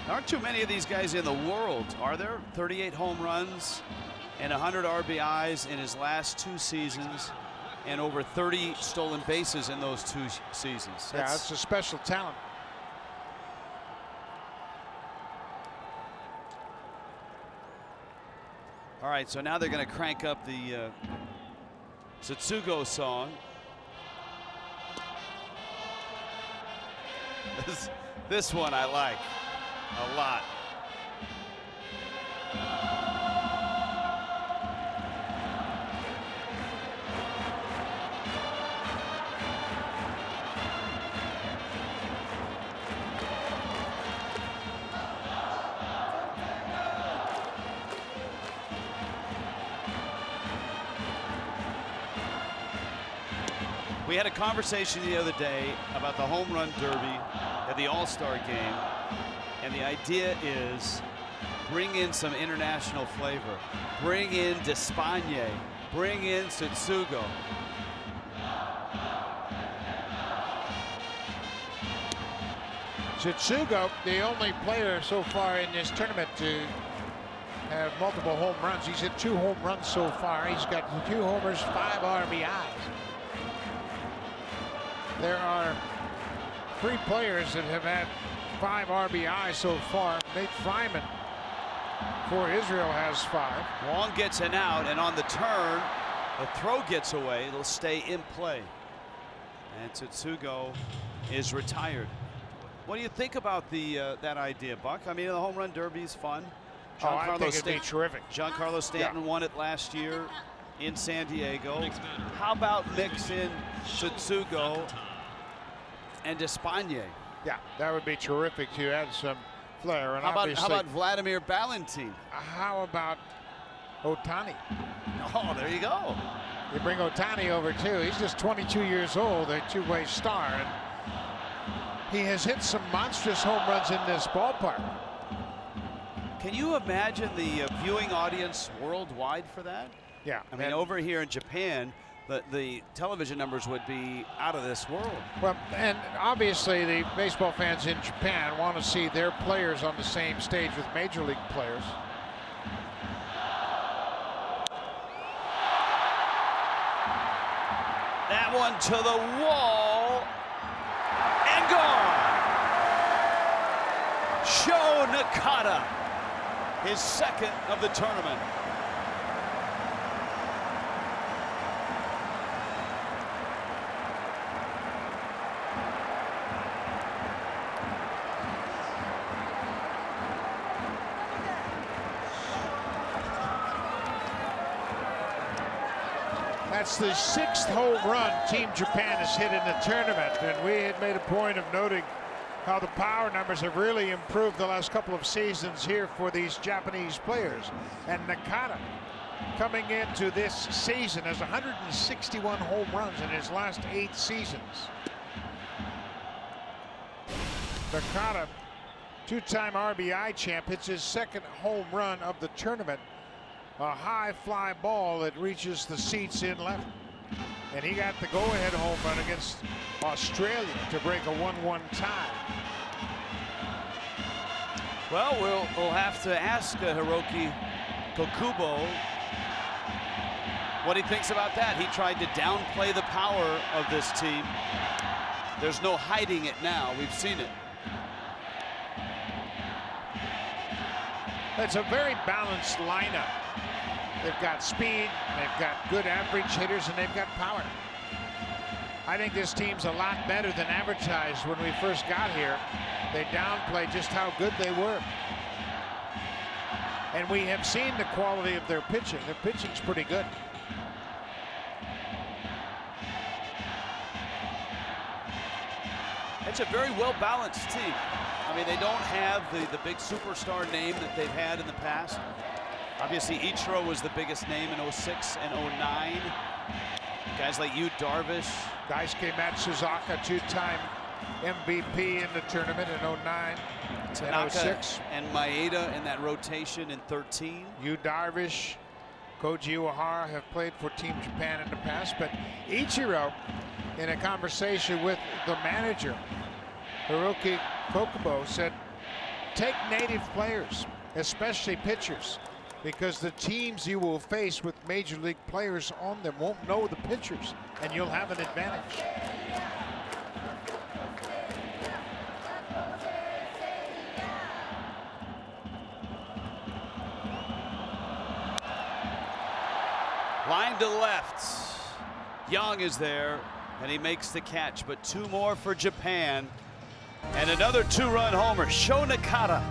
There aren't too many of these guys in the world, are there? 38 home runs and 100 RBIs in his last 2 seasons, and over 30 stolen bases in those 2 seasons. Yeah, it's a special talent. All right, so now they're going to crank up the Setsugo song. This one I like a lot. We had a conversation the other day about the home run derby at the All-Star game, and the idea is bring in some international flavor. Bring in Despaigne. Bring in Setsugo. Setsugo, the only player so far in this tournament to have multiple home runs. He's hit 2 home runs so far. He's got 2 homers, 5 RBIs. There are 3 players that have had 5 RBIs so far. Nate Fryman for Israel has 5. Wong gets an out, and on the turn, the throw gets away. It'll stay in play. and Tsutsugo is retired. What do you think about that idea, Buck? I mean, the home run derby is fun. I think it'd be terrific. Giancarlo Stanton won it last year in San Diego. How about mix in Tsutsugo and Despaigne? Yeah, that would be terrific to add some flair. And how about Vladimir Valentin? How about Ohtani? Oh, there you go. You bring Ohtani over too. He's just 22 years old, a two-way star, and he has hit some monstrous home runs in this ballpark. Can you imagine the viewing audience worldwide for that? Yeah. I mean, over here in Japan, the television numbers would be out of this world. Well, and obviously the baseball fans in Japan want to see their players on the same stage with major league players. That one to the wall and gone. Sho Nakata, his second of the tournament. That's the 6th home run Team Japan has hit in the tournament, and we had made a point of noting how the power numbers have really improved the last couple of seasons here for these Japanese players. And Nakata, coming into this season, has 161 home runs in his last 8 seasons. Nakata, 2-time RBI champ, hits his 2nd home run of the tournament. A high fly ball that reaches the seats in left. And he got the go-ahead home run against Australia to break a 1-1 tie. Well, we'll have to ask Hiroki Kokubo what he thinks about that. He tried to downplay the power of this team. There's no hiding it now. We've seen it. It's a very balanced lineup. They've got speed, they've got good average hitters, and they've got power. I think this team's a lot better than advertised when we first got here. They downplayed just how good they were. And we have seen the quality of their pitching. Their pitching's pretty good. It's a very well-balanced team. I mean, they don't have the big superstar name that they've had in the past. Obviously, Ichiro was the biggest name in 06 and 09. Guys like Yu Darvish. Daisuke Matsuzaka, 2-time MVP in the tournament in 09 Tanaka and 06. And Maeda in that rotation in 13. Yu Darvish, Koji Uehara have played for Team Japan in the past, but Ichiro, in a conversation with the manager, Hiroki Kokubo, said, take native players, especially pitchers, because the teams you will face with major league players on them won't know the pitchers, and you'll have an advantage. Line to left. Young is there, and he makes the catch, but 2 more for Japan. And another 2-run homer, Sho Nakata.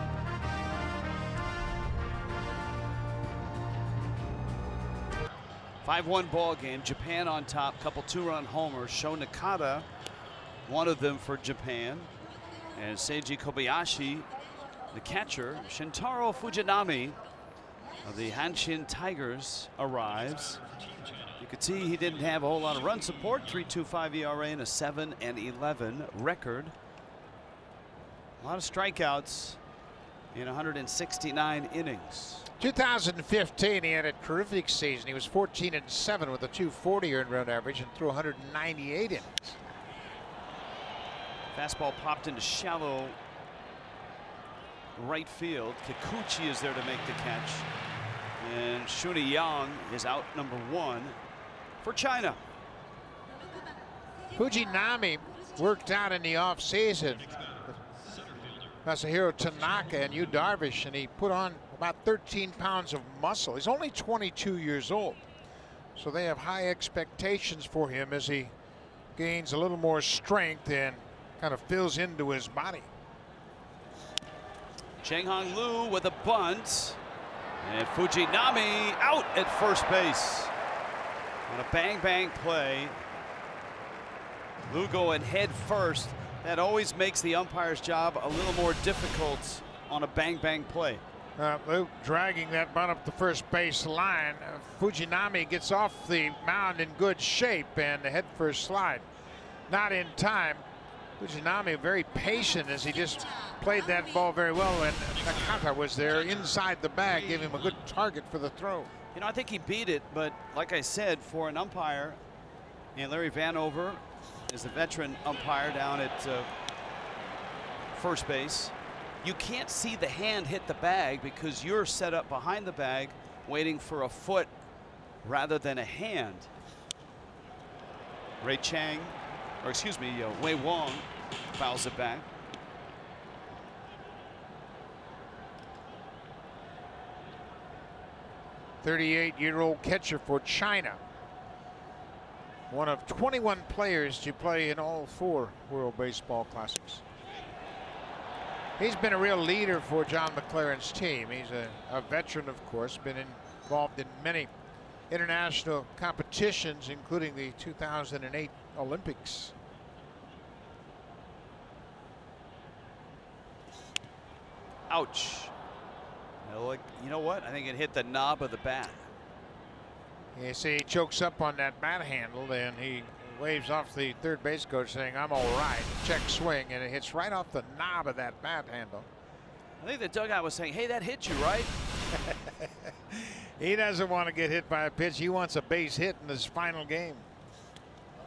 (5-1) ball game. Japan on top. Couple 2-run homers. Sho Nakata, one of them for Japan. And Seiji Kobayashi, the catcher. Shintaro Fujinami of the Hanshin Tigers arrives. You could see he didn't have a whole lot of run support. 3.25 ERA and a 7-11 record. A lot of strikeouts in 169 innings. 2015, he had a terrific season. He was 14-7 with a 240 earned run average and threw 198 innings. Fastball popped into shallow right field. Kikuchi is there to make the catch. And Shuni Yang is out number 1 for China. Fujinami worked out in the offseason. Masahiro Tanaka and Yu Darvish, and he put on about 13 pounds of muscle. He's only 22 years old, so they have high expectations for him as he gains a little more strength and kind of fills into his body. Cheng Hong Lu with a bunt. And Fujinami out at first base. On a bang-bang play. Lu going head first. That always makes the umpire's job a little more difficult on a bang-bang play. Lu dragging that bunt up the first base line. Fujinami gets off the mound in good shape, and the head first slide not in time. Fujinami very patient as he just played that ball very well, and Nakata was there inside the bag, gave him a good target for the throw. You know, I think he beat it, but like I said, for an umpire, and Larry Vanover is the veteran umpire down at first base. You can't see the hand hit the bag because you're set up behind the bag waiting for a foot rather than a hand. Ray Chang, or excuse me, Wei Wong fouls it back. "38-year-old catcher for China. One of 21 players to play in all 4 World Baseball Classics. He's been a real leader for John McLaren's team. He's a veteran, of course, been involved in many international competitions, including the 2008 Olympics. Ouch. You know what? I think it hit the knob of the bat. You see, he chokes up on that bat handle, and he waves off the third base coach saying, "I'm all right." Check swing, and it hits right off the knob of that bat handle. I think the dugout was saying, "Hey, that hit you, right?" He doesn't want to get hit by a pitch. He wants a base hit in his final game.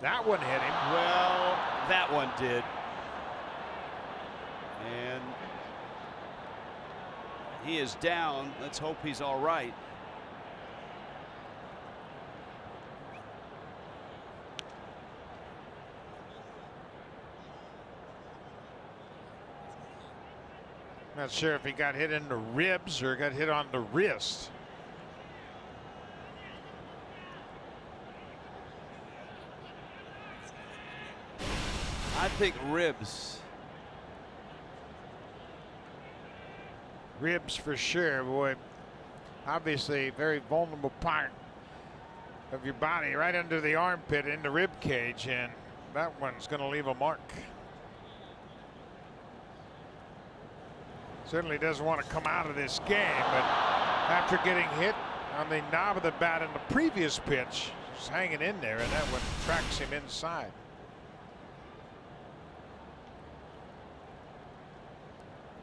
That one hit him. Well, that one did. And he is down. Let's hope he's all right. Not sure if he got hit in the ribs or got hit on the wrist. I think ribs. Ribs for sure, boy. Obviously, very vulnerable part of your body, right under the armpit in the rib cage, and that one's going to leave a mark. Certainly doesn't want to come out of this game, but after getting hit on the knob of the bat in the previous pitch, he's hanging in there, and that one tracks him inside.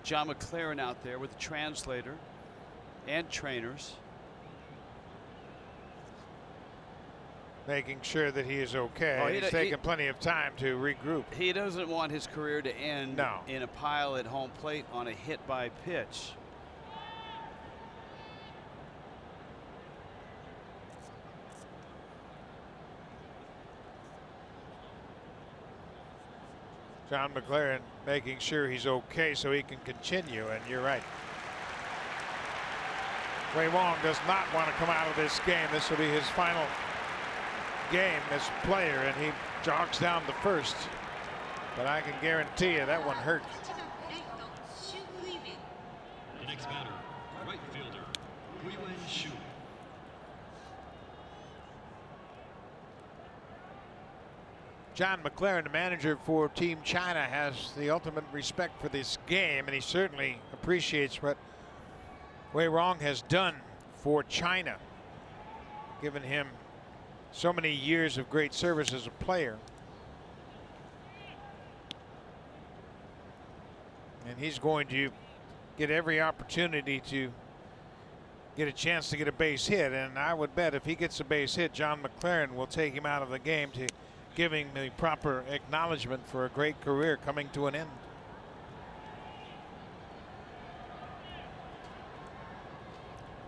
John McLaren out there with the translator and trainers. Making sure that he is okay. Oh, he's taking plenty of time to regroup. He doesn't want his career to end No. in a pile at home plate on a hit by pitch. John McLaren making sure he's okay so he can continue, and you're right. Wei Wong does not want to come out of this game. This will be his final game as player, and he jogs down the first. But I can guarantee you that one hurt. The next batter, right fielder, Huiwen Shu. John McLaren, the manager for Team China, has the ultimate respect for this game, and he certainly appreciates what Wei Wong has done for China, given him so many years of great service as a player. And he's going to get every opportunity to get a chance to get a base hit. And I would bet if he gets a base hit, John McLaren will take him out of the game to giving the proper acknowledgement for a great career coming to an end.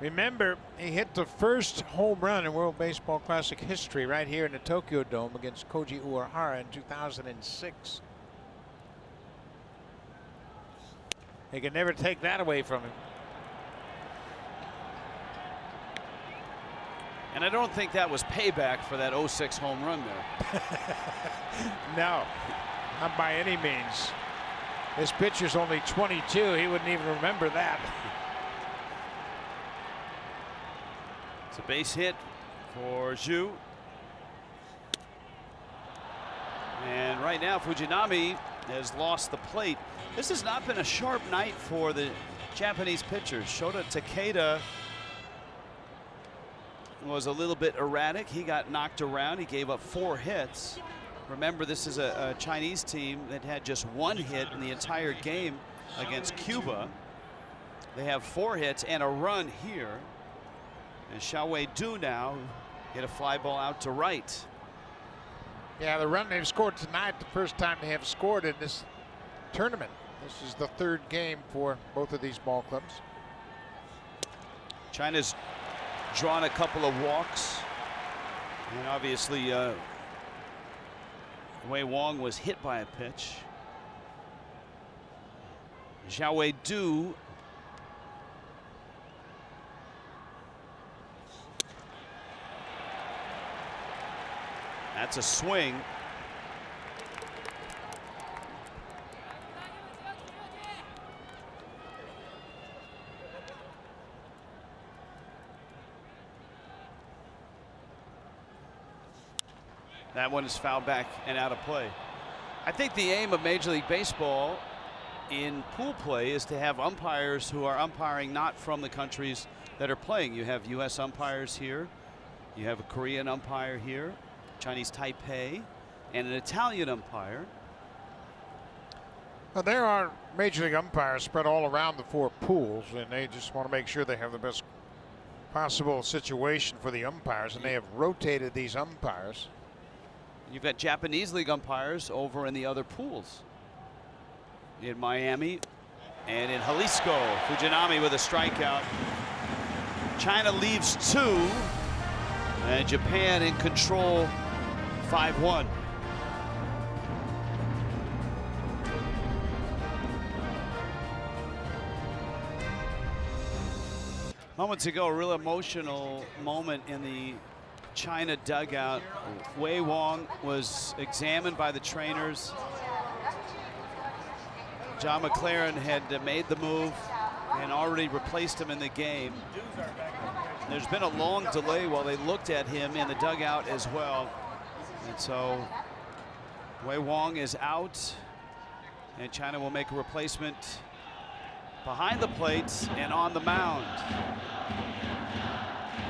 Remember, he hit the first home run in World Baseball Classic history right here in the Tokyo Dome against Koji Uehara in 2006. They can never take that away from him. And I don't think that was payback for that 06 home run there. No, not by any means. This pitcher's only 22. He wouldn't even remember that. It's a base hit for Zhu. And right now, Fujinami has lost the plate. This has not been a sharp night for the Japanese pitchers. Shota Takeda was a little bit erratic. He got knocked around. He gave up 4 hits. Remember, this is a Chinese team that had just 1 hit in the entire game against Cuba. They have 4 hits and a run here. And Xiao Du now hit a fly ball out to right. Yeah, the run they've scored tonight, the first time they have scored in this tournament. This is the 3rd game for both of these ball clubs. China's drawn a couple of walks. And obviously, Wei Wong was hit by a pitch. Xiao Du that's a swing. That one is fouled back and out of play. I think the aim of Major League Baseball in pool play is to have umpires who are umpiring not from the countries that are playing. You have U.S. umpires here. You have a Korean umpire here, Chinese Taipei, and an Italian umpire. Well, there are Major League umpires spread all around the 4 pools, and they just want to make sure they have the best possible situation for the umpires, and they have rotated these umpires. You've got Japanese league umpires over in the other pools. In Miami and in Jalisco. Fujinami with a strikeout. China leaves 2. And Japan in control 5-1. Moments ago, a real emotional moment in the China dugout. Wei Wong was examined by the trainers. John McLaren had made the move and already replaced him in the game. There's been a long delay while they looked at him in the dugout as well. And so Wei Wong is out, and China will make a replacement behind the plate and on the mound.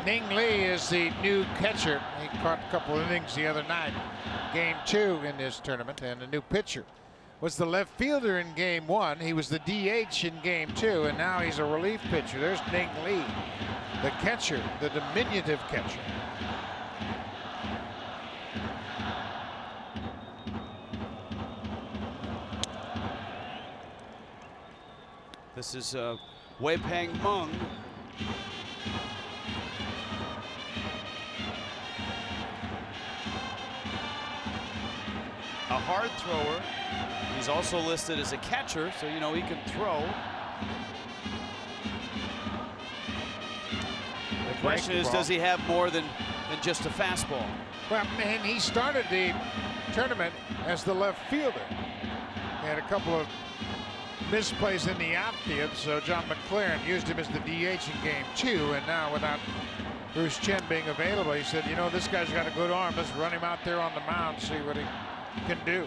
Ning Lee is the new catcher. He caught a couple innings the other night. Game 2 in this tournament, and a new pitcher. Was the left fielder in game 1. He was the DH in game 2, and now he's a relief pitcher. There's Ning Lee, the catcher, the diminutive catcher. This is Wei Peng Meng. A hard thrower. He's also listed as a catcher, so you know he can throw. The question is, does he have more than just a fastball? Well, and he started the tournament as the left fielder. He had a couple of misplays in the outfield, so John McLaren used him as the DH in game 2, and now without Bruce Chen being available, he said, you know, this guy's got a good arm. Let's run him out there on the mound, see what he can do.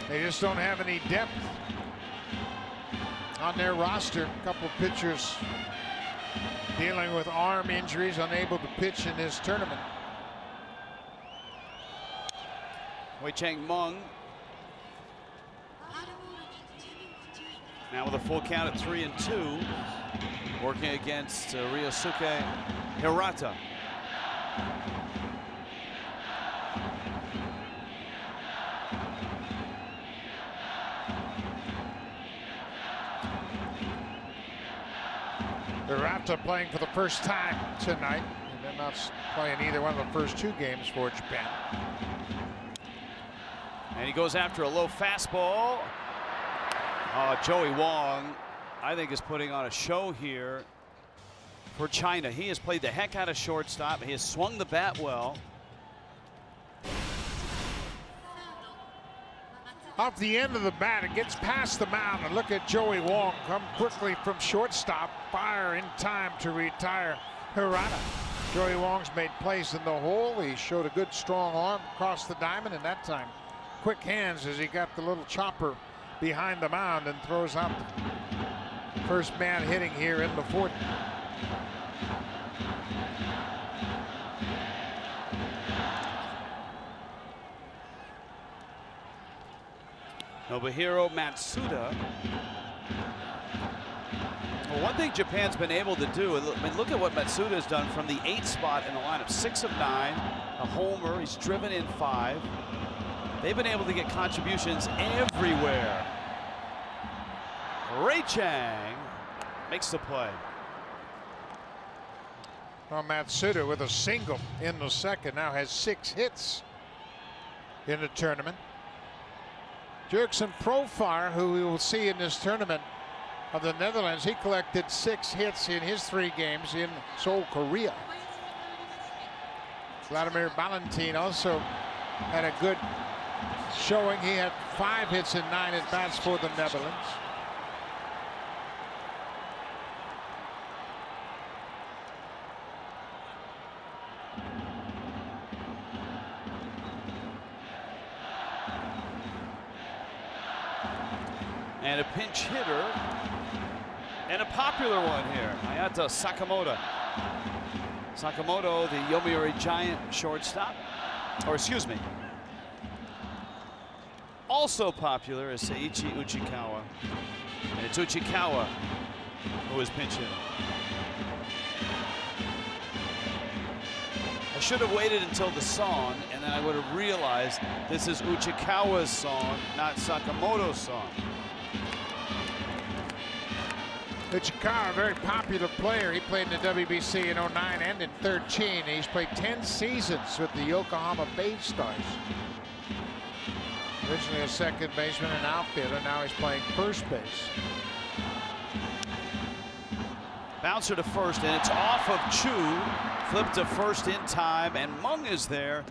They just don't have any depth on their roster. A couple of pitchers dealing with arm injuries, unable to pitch in this tournament. Wei Cheng Meng now with a full count at 3-2, working against Ryosuke Hirata. Hirata playing for the first time tonight, and they're not playing either one of the first 2 games for Japan. And he goes after a low fastball. Joey Wong, I think, is putting on a show here. for China. He has played the heck out of shortstop. He has swung the bat well. Off the end of the bat, it gets past the mound, and look at Joey Wong come quickly from shortstop, fire in time to retire Hirata. Joey Wong's made plays in the hole. He showed a good strong arm across the diamond, and that time quick hands as he got the little chopper behind the mound and throws out first man hitting here in the fourth. Nobuhiro Matsuda. Well, one thing Japan's been able to do, I mean, look at what Matsuda has done from the 8th spot in the lineup. 6 of 9, a homer. He's driven in 5. They've been able to get contributions everywhere. Ray Chang makes the play. Well, Matsuda with a single in the second now has 6 hits in the tournament. Jurickson Profar, who we will see in this tournament of the Netherlands, he collected 6 hits in his 3 games in Seoul, Korea. Vladimir Valentin also had a good showing. He had 5 hits and 9 at bats for the Netherlands. And a pinch hitter, and a popular one here, Hayata Sakamoto. Sakamoto, the Yomiuri Giant shortstop, or excuse me. Also popular is Seiichi Uchikawa. And it's Uchikawa who is pinch hitting. I should have waited until the song, and then I would have realized this is Uchikawa's song, not Sakamoto's song. Uchikawa, a very popular player. He played in the WBC in 09 and in 13. He's played 10 seasons with the Yokohama Bay Stars. Originally a second baseman and outfielder. Now he's playing first base. Bouncer to first, and it's off of Chu. Flipped to first in time, and Meng is there.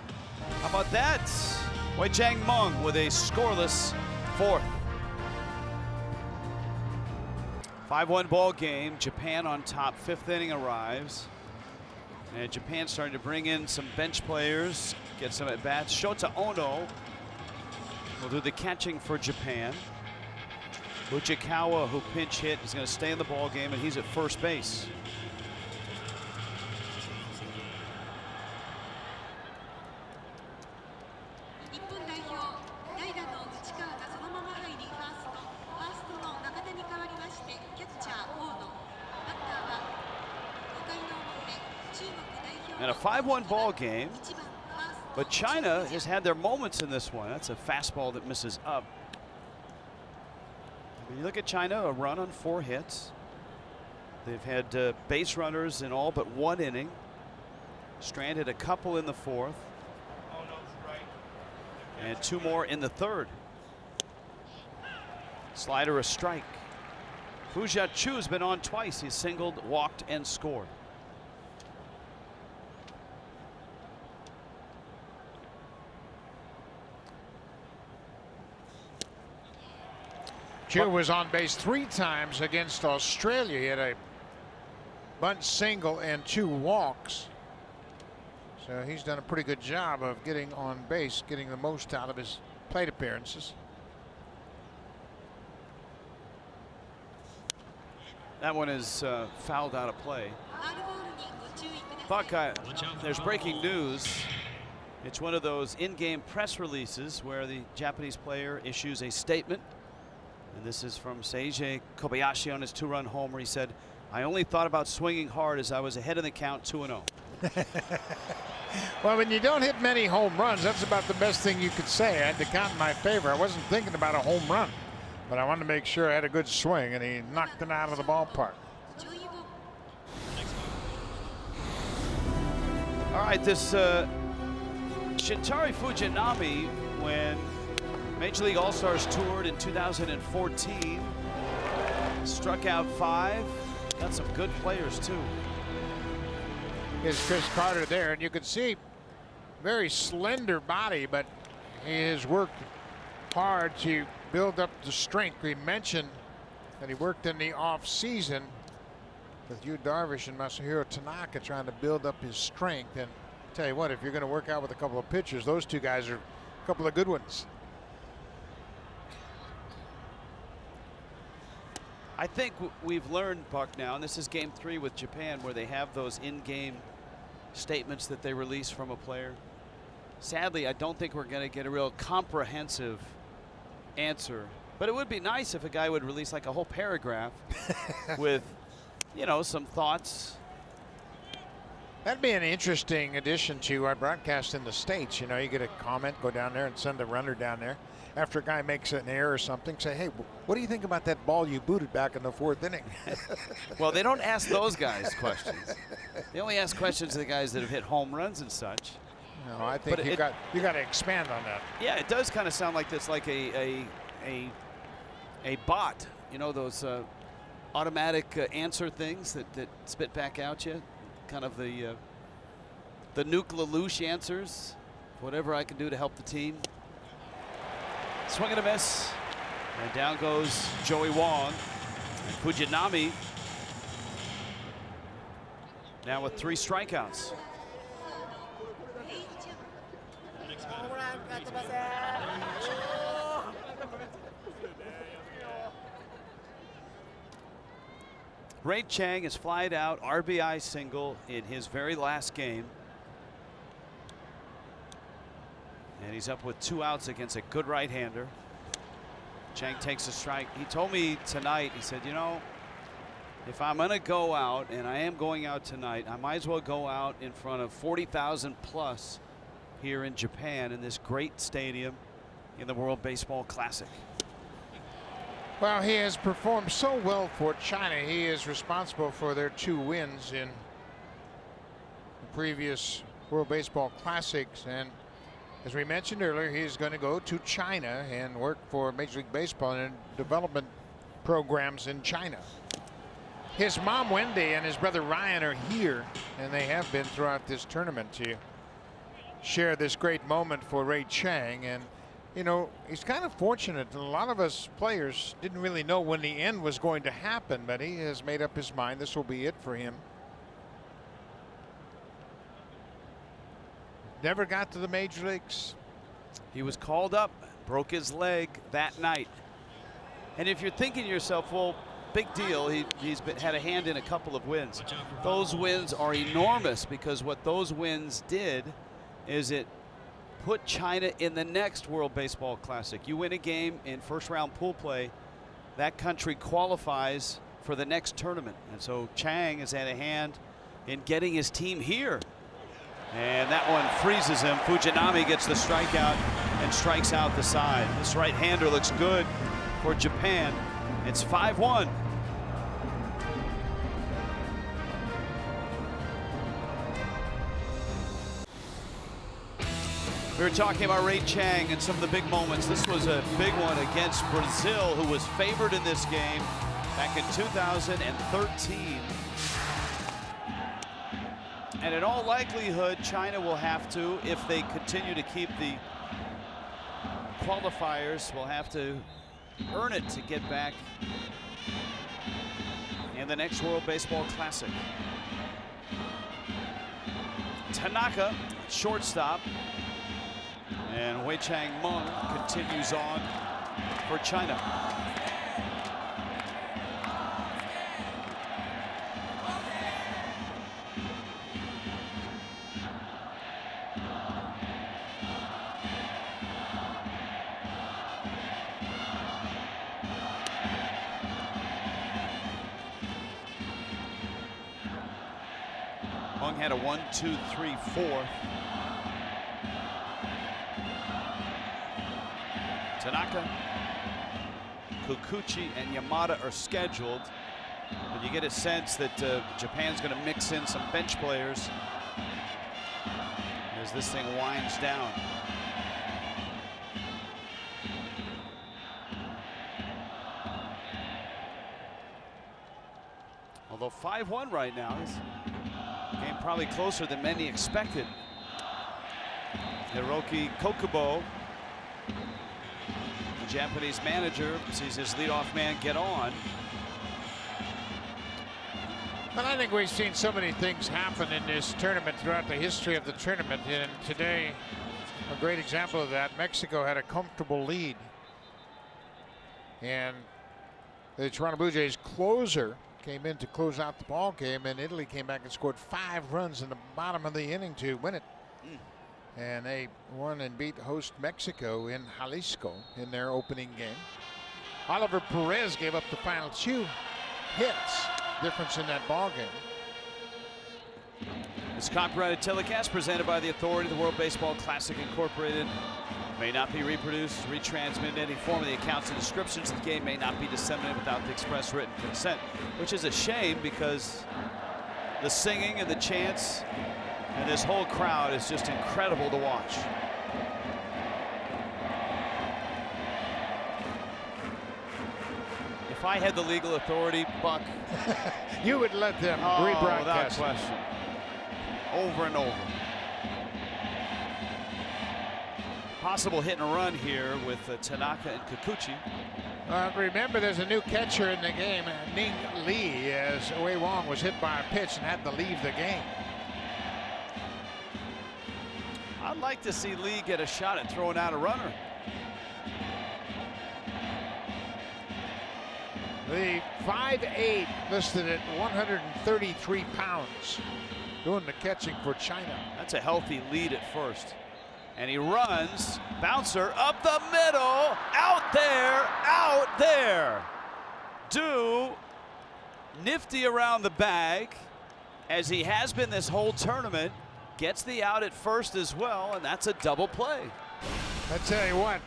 How about that? Wei Chang Meng with a scoreless 4th. 5-1 ball game. Japan on top. 5th inning arrives. And Japan starting to bring in some bench players, get some at bats. Shota Ono will do the catching for Japan. Uchikawa, who pinch hit, is going to stay in the ball game, and he's at first base. And a 5-1 ball game, but China has had their moments in this one. That's a fastball that misses up. When you look at China, a run on 4 hits. They've had base runners in all but 1 inning. Stranded a couple in the 4th. And 2 more in the 3rd. Slider a strike. Fu Jiachu has been on twice. He's singled, walked, and scored. Chu was on base 3 times against Australia. He had a bunt single and 2 walks. So he's done a pretty good job of getting on base, getting the most out of his plate appearances. That one is fouled out of play. Buckeye, there's breaking news. It's one of those in-game press releases where the Japanese player issues a statement. And this is from Seiji Kobayashi on his 2-run homer. He said, "I only thought about swinging hard as I was ahead in the count 2-0. Well, when you don't hit many home runs, that's about the best thing you could say. I had to count in my favor. I wasn't thinking about a home run, but I wanted to make sure I had a good swing, and he knocked it out of the ballpark. All right, this Shintari Fujinami, when Major League All-Stars toured in 2014, struck out 5. Got some good players too. is Chris Carter there. And you can see very slender body, but he has worked hard to build up the strength. We mentioned that he worked in the off season with Yu Darvish and Masahiro Tanaka trying to build up his strength. And tell you what, if you're going to work out with a couple of pitchers, those two guys are a couple of good ones. I think we've learned, Buck, now, and this is game 3 with Japan, where they have those in-game statements that they release from a player. Sadly, I don't think we're going to get a real comprehensive answer, but it would be nice if a guy would release like a whole paragraph with, you know, some thoughts. That'd be an interesting addition to our broadcast in the States. You know, you get a comment, go down there and send a runner down there. After a guy makes an error or something, say, hey, what do you think about that ball you booted back in the 4th inning? Well, they don't ask those guys questions. They only ask questions to the guys that have hit home runs and such. No, I think you got to expand on that. Yeah, it does kind of sound like this, like a bot. You know, those automatic answer things that spit back out you, kind of the Nuke LaLoosh answers. Whatever I can do to help the team. Swing and a miss, and down goes Joey Wong. And Fujinami now with 3 strikeouts. Ray Chang has flied out RBI single in his very last game. And he's up with 2 outs against a good right-hander. Chang takes a strike. He told me tonight, he said, you know, if I'm going to go out, and I am going out tonight, I might as well go out in front of 40,000 plus here in Japan in this great stadium in the World Baseball Classic. Well, he has performed so well for China. He is responsible for their 2 wins in the previous World Baseball Classics. And as we mentioned earlier, he's going to go to China and work for Major League Baseball and development programs in China. His mom, Wendy, and his brother Ryan are here, and they have been throughout this tournament to share this great moment for Ray Chang. And, you know, he's kind of fortunate. A lot of us players didn't really know when the end was going to happen, but he has made up his mind. This will be it for him. Never got to the major leagues. He was called up, broke his leg that night. And if you're thinking to yourself, well, big deal, he's had a hand in a couple of wins. Those wins are enormous, because what those wins did is it put China in the next World Baseball Classic. You win a game in first round pool play, that country qualifies for the next tournament. And so Chang has had a hand in getting his team here. And that one freezes him. Fujinami gets the strikeout and strikes out the side. This right-hander looks good for Japan. It's 5-1. We were talking about Ray Chang and some of the big moments. This was a big one against Brazil, who was favored in this game back in 2013. And in all likelihood, China will have to, if they continue to keep the qualifiers, will have to earn it to get back in the next World Baseball Classic. Tanaka, shortstop, and Wei Chang Meng continues on for China. Meng had a 1-2-3-4. Tanaka, Kikuchi, and Yamada are scheduled. But you get a sense that Japan's going to mix in some bench players as this thing winds down. Although 5-1 right now. Game probably closer than many expected. Hiroki Kokubo, the Japanese manager, sees his leadoff man get on. But I think we've seen so many things happen in this tournament throughout the history of the tournament. And today, a great example of that, Mexico had a comfortable lead. And the Toronto Blue Jays closer came in to close out the ball game, and Italy came back and scored 5 runs in the bottom of the inning to win it. And they won and beat host Mexico in Jalisco in their opening game. Oliver Perez gave up the final 2 hits. Difference in that ball game. This copyrighted telecast presented by the authority of the World Baseball Classic Incorporated may not be reproduced, retransmitted in any form. Of the accounts and descriptions of the game may not be disseminated without the express written consent, which is a shame because the singing and the chants and this whole crowd is just incredible to watch. If I had the legal authority, Buck, you would let them without rebroadcast question, over and over. Possible hit and run here with Tanaka and Kikuchi. Remember, there's a new catcher in the game, Ning Lee, as Wei Wong was hit by a pitch and had to leave the game. I'd like to see Lee get a shot at throwing out a runner. The 5'8", listed at 133 pounds, doing the catching for China. That's a healthy lead at first. And he runs, bouncer up the middle, out there. Du, nifty around the bag, as he has been this whole tournament, gets the out at first as well, and that's a double play. I tell you what,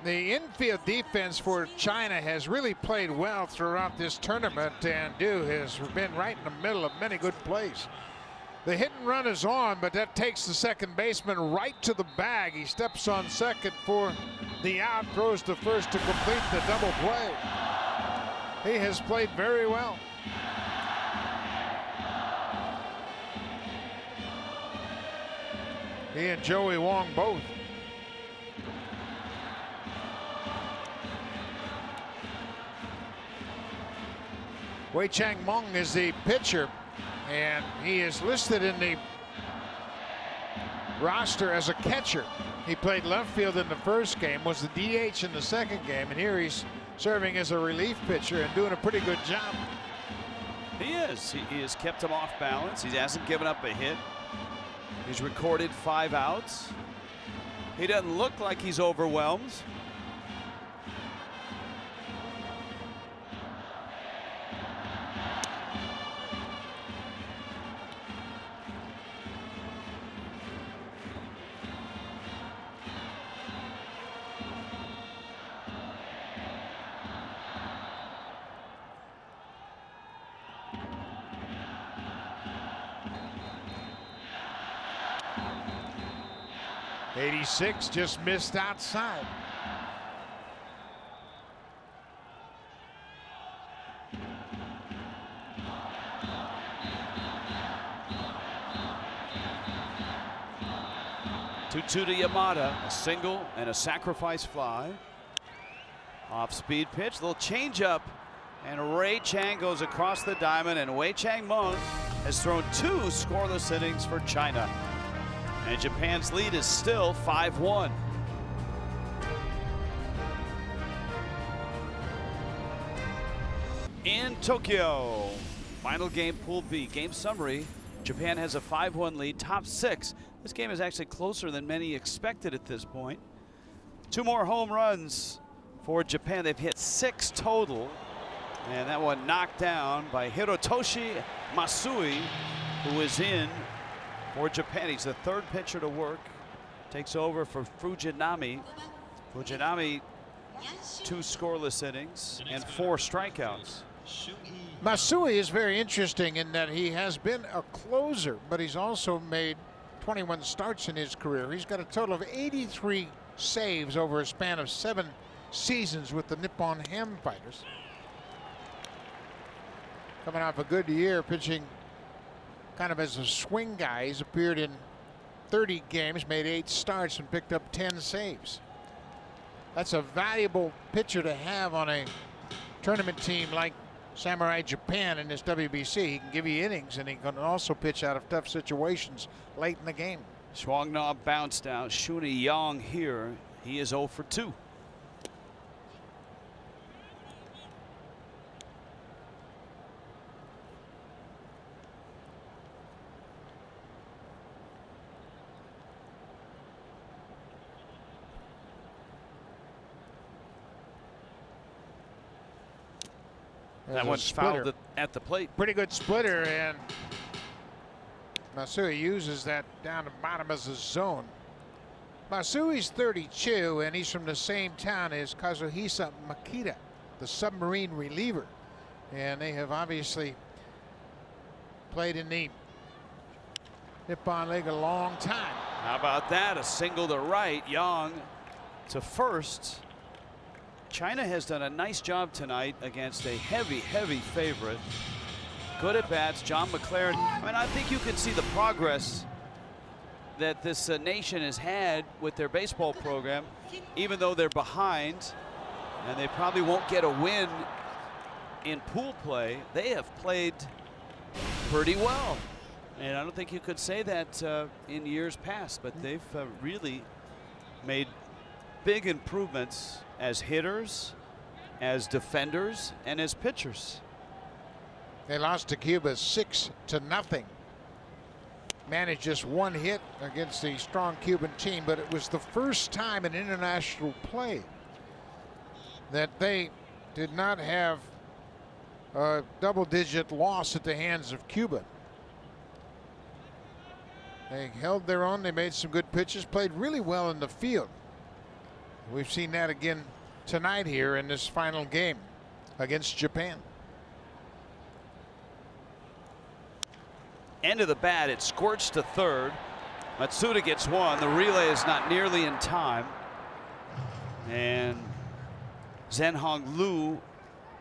the infield defense for China has really played well throughout this tournament, and Du has been right in the middle of many good plays. The hit and run is on, but that takes the second baseman right to the bag. He steps on second for the out, throws to first to complete the double play. He has played very well. He and Joey Wong both. Wei Chang Meng is the pitcher, and he is listed in the roster as a catcher. He played left field in the first game, was the DH in the second game, and here he's serving as a relief pitcher and doing a pretty good job. He is. He has kept him off balance. He hasn't given up a hit. He's recorded 5 outs. He doesn't look like he's overwhelmed. '86 just missed outside. Two to Yamada, a single and a sacrifice fly. Off-speed pitch, little changeup, and Ray Chang goes across the diamond, and Wei Chang Meng has thrown 2 scoreless innings for China. And Japan's lead is still 5-1. In Tokyo, final game, Pool B. Game summary, Japan has a 5-1 lead, top 6. This game is actually closer than many expected at this point. 2 more home runs for Japan. They've hit 6 total. And that one knocked down by Hirotoshi Masui, who is in for Japan. He's the 3rd pitcher to work. Takes over for Fujinami. Fujinami, 2 scoreless innings and 4 strikeouts. Masui is very interesting in that he has been a closer, but he's also made 21 starts in his career. He's got a total of 83 saves over a span of 7 seasons with the Nippon Ham Fighters. Coming off a good year pitching kind of as a swing guy. He's appeared in 30 games, made 8 starts, and picked up 10 saves. That's a valuable pitcher to have on a tournament team like Samurai Japan in this WBC. He can give you innings, and he can also pitch out of tough situations late in the game. Swung knob bounce down. Shuni Yang here. He is 0 for 2. That one's fouled at the plate. Pretty good splitter, and Masui uses that down the bottom of the zone. Masui's 32, and he's from the same town as Kazuhisa Makita, the submarine reliever. And they have obviously played in the Nippon League a long time. How about that? A single to right. Yang to first. China has done a nice job tonight against a heavy favorite. Good at bats. John McLaren. I mean, I think you can see the progress that this nation has had with their baseball program, even though they're behind and they probably won't get a win in pool play. They have played pretty well, and I don't think you could say that in years past, but they've really made big improvements as hitters, as defenders, and as pitchers. They lost to Cuba 6-0. Managed just 1 hit against the strong Cuban team, but it was the first time in international play that they did not have a double-digit loss at the hands of Cuba. They held their own. They made some good pitches, played really well in the field. We've seen that again tonight here in this final game against Japan. End of the bat, it squirts to third. Matsuda gets one. The relay is not nearly in time. And Zhenhong Liu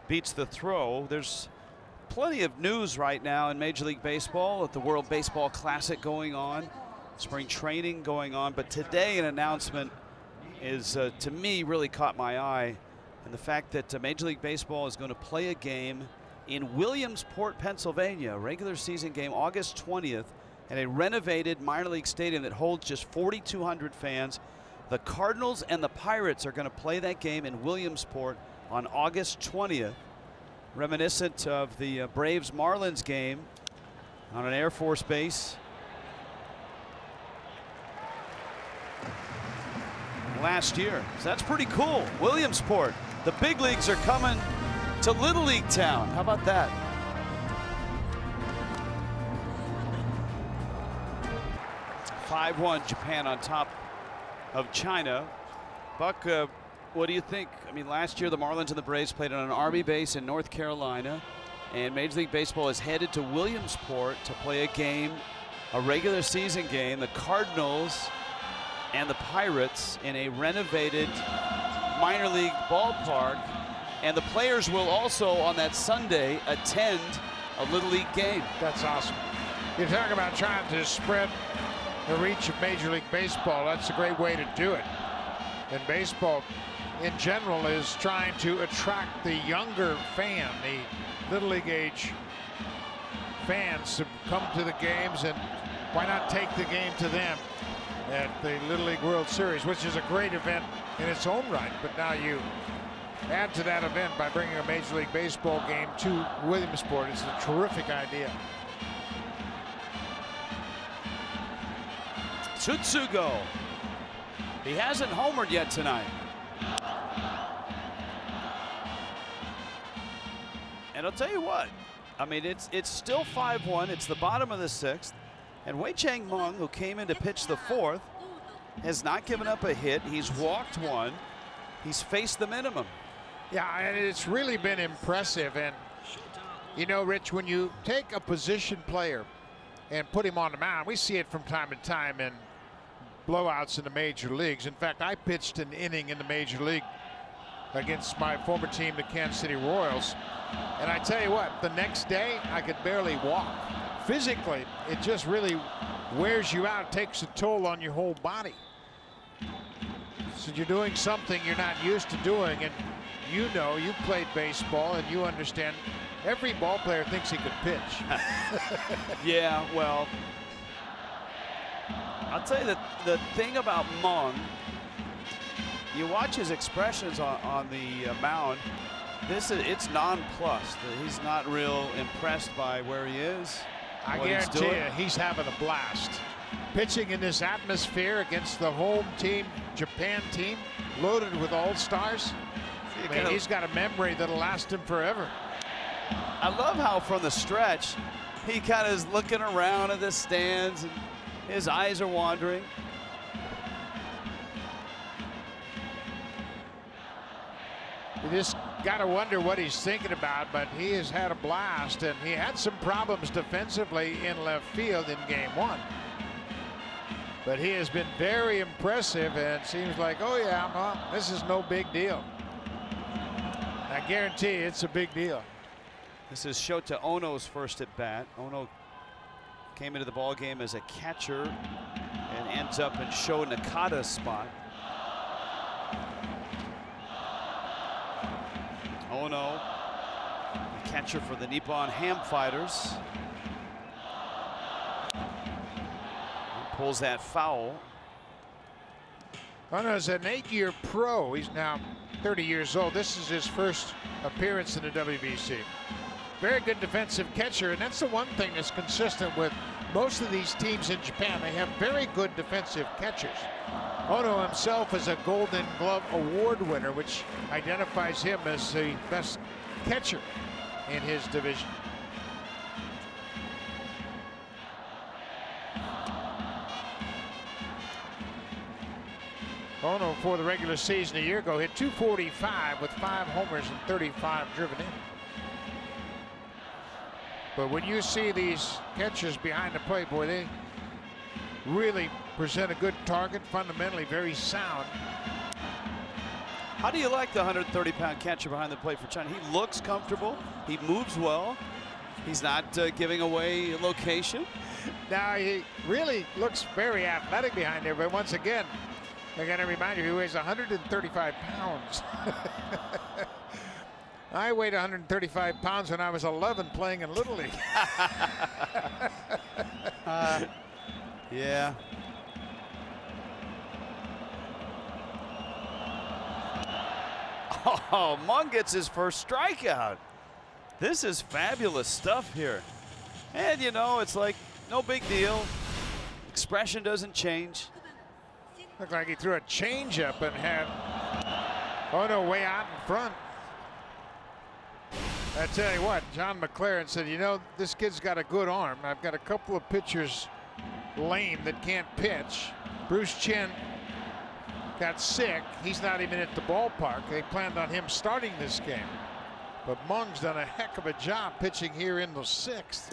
beats the throw. There's plenty of news right now in Major League Baseball, with the World Baseball Classic going on, spring training going on. But today an announcement is, to me, really caught my eye. And the fact that Major League Baseball is going to play a game in Williamsport, Pennsylvania, a regular season game, August 20th, at a renovated minor league stadium that holds just 4,200 fans. The Cardinals and the Pirates are going to play that game in Williamsport on August 20th, reminiscent of the Braves-Marlins game on an Air Force base last year. So that's pretty cool. Williamsport. The big leagues are coming to Little League Town. How about that? (5-1) Japan on top of China. Buck, what do you think? I mean, last year the Marlins and the Braves played on an Army base in North Carolina, and Major League Baseball is headed to Williamsport to play a game, a regular season game, the Cardinals and the Pirates, in a renovated minor league ballpark. And the players will also, on that Sunday, attend a Little League game. That's awesome. You talk about trying to spread the reach of Major League Baseball. That's a great way to do it. And baseball, in general, is trying to attract the younger fan, the Little League age fans, to come to the games, and why not take the game to them at the Little League World Series, which is a great event in its own right. But now you add to that event by bringing a Major League Baseball game to Williamsport. It's a terrific idea. Tsutsugo. He hasn't homered yet tonight. And I'll tell you what, I mean, it's still 5-1. It's the bottom of the 6th. And Wei Chang Meng, who came in to pitch the 4th, has not given up a hit. He's walked one. He's faced the minimum. Yeah, and it's really been impressive. And, you know, Rich, when you take a position player and put him on the mound, we see it from time to time in blowouts in the major leagues. In fact, I pitched an inning in the major league against my former team, the Kansas City Royals. And I tell you what, the next day, I could barely walk physically, it just really wears you out, takes a toll on your whole body. So you're doing something you're not used to doing, and you know, you played baseball and you understand every ball player thinks he could pitch. Yeah, well, I'll tell you that the thing about Meng, you watch his expressions on the mound. It's nonplussed. He's not real impressed by where he is. I guarantee you, he's having a blast. Pitching in this atmosphere against the home team, Japan team, loaded with all-stars. He's got a memory that'll last him forever. I love how from the stretch, he kind of is looking around at the stands and his eyes are wandering. You just got to wonder what he's thinking about, but he has had a blast, and he had some problems defensively in left field in game 1. But he has been very impressive, and it seems like, oh yeah, well, this is no big deal. I guarantee you it's a big deal. This is Shota Ono's first at bat. Ono came into the ball game as a catcher and ends up in Sho Nakata's spot. Ono, the catcher for the Nippon Ham Fighters. He pulls that foul. Ono's an 8-year pro. He's now 30 years old. This is his first appearance in the WBC. Very good defensive catcher, and that's the one thing that's consistent with most of these teams in Japan. They have very good defensive catchers. Ono himself is a Golden Glove Award winner, which identifies him as the best catcher in his division. Ono, for the regular season a year ago, hit .245 with 5 homers and 35 driven in. But when you see these catchers behind the plate, boy, they really present a good target, fundamentally very sound. How do you like the 130-pound catcher behind the plate for China? He looks comfortable. He moves well. He's not giving away location. Now, he really looks very athletic behind there, but once again, I got to remind you, he weighs 135 pounds. I weighed 135 pounds when I was 11 playing in Little League. Yeah. Oh, Meng gets his first strikeout. This is fabulous stuff here. And, you know, it's like no big deal. Expression doesn't change. Looked like he threw a changeup and had Ono way out in front. I tell you what, John McLaren said, you know, this kid's got a good arm. I've got a couple of pitchers lame that can't pitch. Bruce Chen got sick. He's not even at the ballpark. They planned on him starting this game. But Meng's done a heck of a job pitching here in the 6th.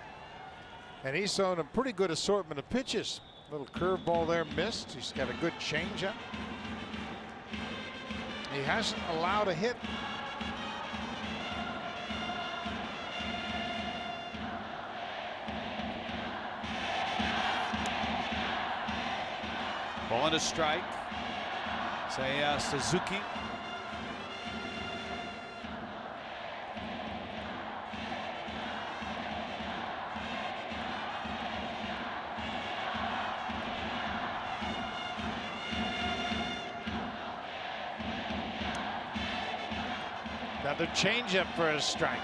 And he's thrown a pretty good assortment of pitches. Little curveball there missed. He's got a good changeup. He hasn't allowed a hit. Ball and a strike. Seiya Suzuki. Another changeup for a strike.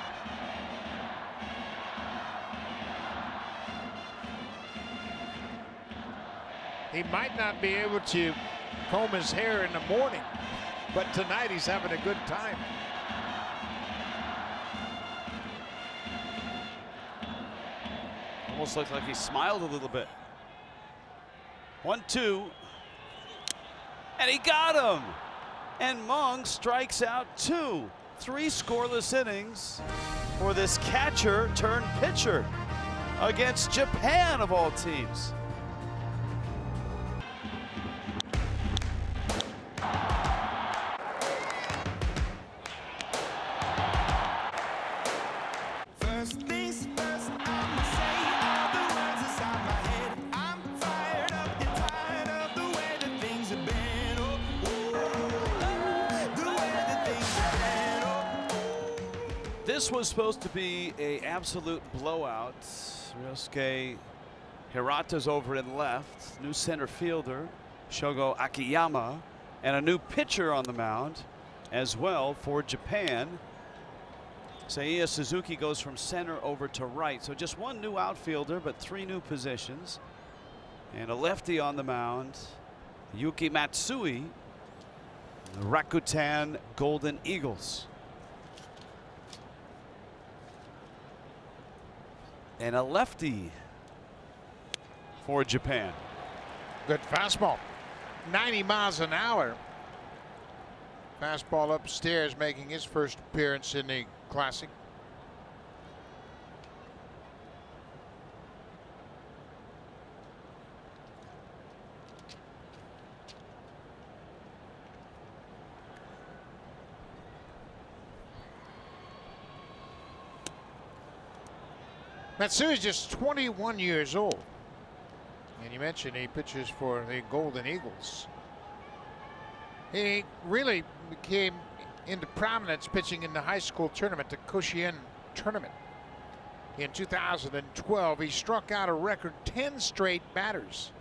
He might not be able to comb his hair in the morning, but tonight he's having a good time. Almost looked like he smiled a little bit. 1-2. And he got him. And Meng strikes out 2. 3 scoreless innings for this catcher turned pitcher against Japan of all teams. First things first, I'ma say all the this was supposed to be a absolute blowout. Ryosuke Hirata's over in left. New center fielder, Shogo Akiyama, and a new pitcher on the mound as well for Japan. Seiya Suzuki goes from center over to right. So just one new outfielder, but 3 new positions. And a lefty on the mound, Yuki Matsui, the Rakuten Golden Eagles. And a lefty for Japan. Good fastball. 90 miles an hour. Fastball upstairs, making his first appearance in the Classic. Matsui is just 21 years old. And you mentioned he pitches for the Golden Eagles. He really came into prominence pitching in the high school tournament, the Koshien tournament. In 2012, he struck out a record 10 straight batters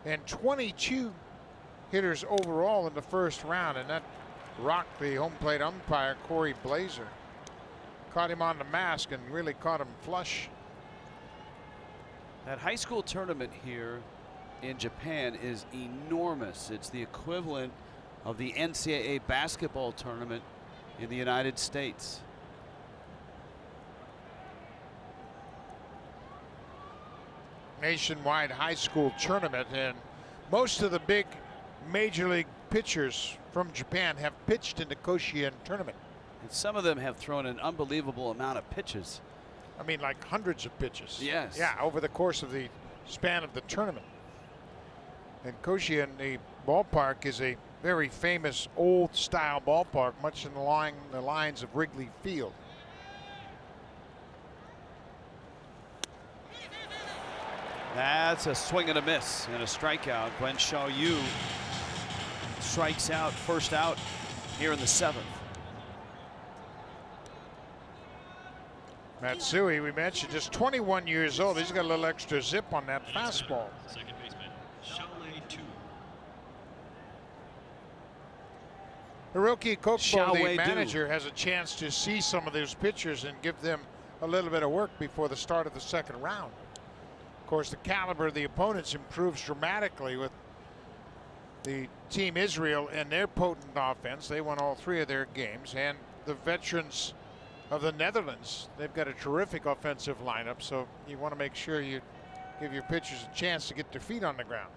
and 22 hitters overall in the first round, and that rocked the home plate umpire, Corey Blazer. Caught him on the mask and really caught him flush. That high school tournament here in Japan is enormous. It's the equivalent of the NCAA basketball tournament in the United States. Nationwide high school tournament, and most of the big major league pitchers from Japan have pitched in the Koshien tournament. And some of them have thrown an unbelievable amount of pitches. I mean, like hundreds of pitches. Yes. Yeah, over the course of the span of the tournament. And Koshien, the ballpark, is a very famous old style ballpark, much in the lines of Wrigley Field. That's a swing and a miss and a strikeout. Gwen Xiaoyu strikes out, first out here in the 7th. Matsui, we mentioned, just 21 years old. He's got a little extra zip on that fastball. Second baseman, Xiaolei Tu. Hiroki Kokubo, the Xiaowei manager, has a chance to see some of those pitchers and give them a little bit of work before the start of the second round. Of course, the caliber of the opponents improves dramatically with the Team Israel and their potent offense. They won all 3 of their games, and the veterans of the Netherlands. They've got a terrific offensive lineup, so you want to make sure you give your pitchers a chance to get their feet on the ground.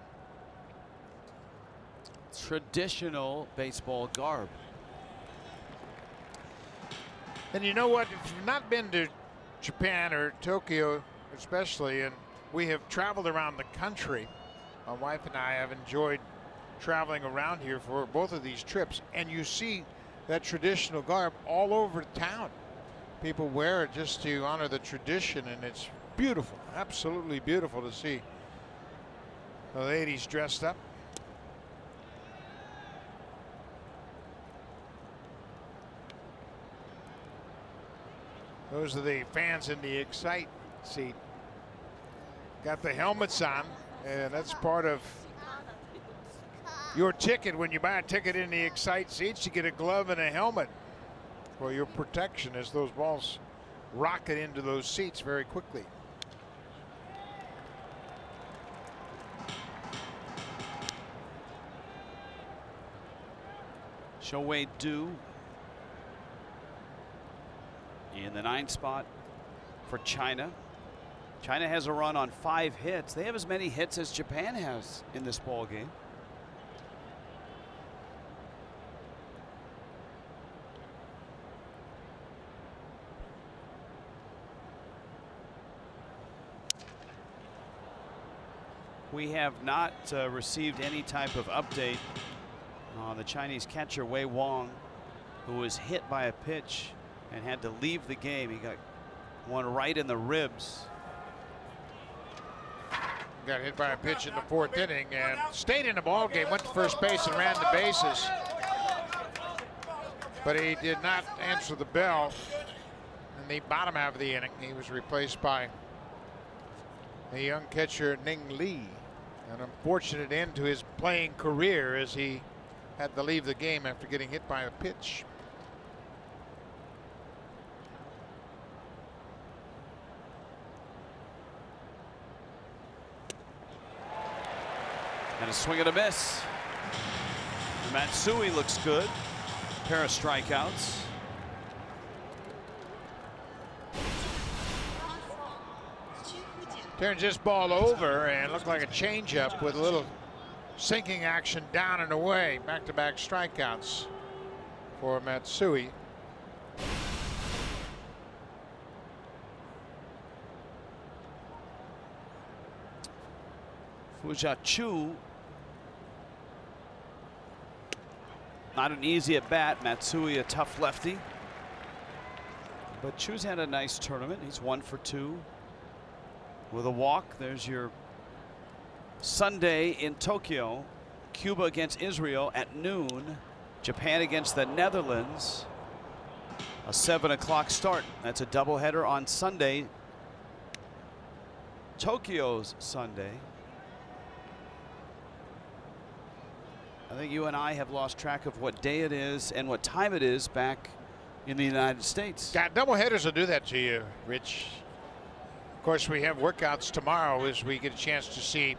Traditional baseball garb. And you know what? If you've not been to Japan or Tokyo especially, and we have traveled around the country, my wife and I have enjoyed traveling around here for both of these trips, and you see that traditional garb all over town. People wear it just to honor the tradition, and it's beautiful, absolutely beautiful to see the ladies dressed up. Those are the fans in the Excite seat. Got the helmets on, and that's part of your ticket. When you buy a ticket in the Excite seats, you get a glove and a helmet for your protection as those balls rocket into those seats very quickly. Xiaowei Du in the 9th spot for China. China has a run on 5 hits. They have as many hits as Japan has in this ball game. We have not received any type of update on the Chinese catcher Wei Wong, who was hit by a pitch and had to leave the game. He got one right in the ribs. Got hit by a pitch in the 4th inning and stayed in the ball game, went to first base and ran the bases. But he did not answer the bell the bottom half of the inning. He was replaced by a young catcher, Ning Lee. An unfortunate end to his playing career as he had to leave the game after getting hit by a pitch. And a swing and a miss. Matsui looks good. Pair of strikeouts. Turns this ball over and looked like a changeup with a little sinking action down and away. Back-to-back strikeouts for Matsui. Fuja Chu. Not an easy at bat. Matsui, a tough lefty. But Chu's had a nice tournament. He's 1 for 2 with a walk. There's your Sunday in Tokyo. Cuba against Israel at noon. Japan against the Netherlands. A 7 o'clock start. That's a doubleheader on Sunday. Tokyo's Sunday. I think you and I have lost track of what day it is and what time it is back in the United States. Yeah, doubleheaders will do that to you, Rich. Of course, we have workouts tomorrow as we get a chance to see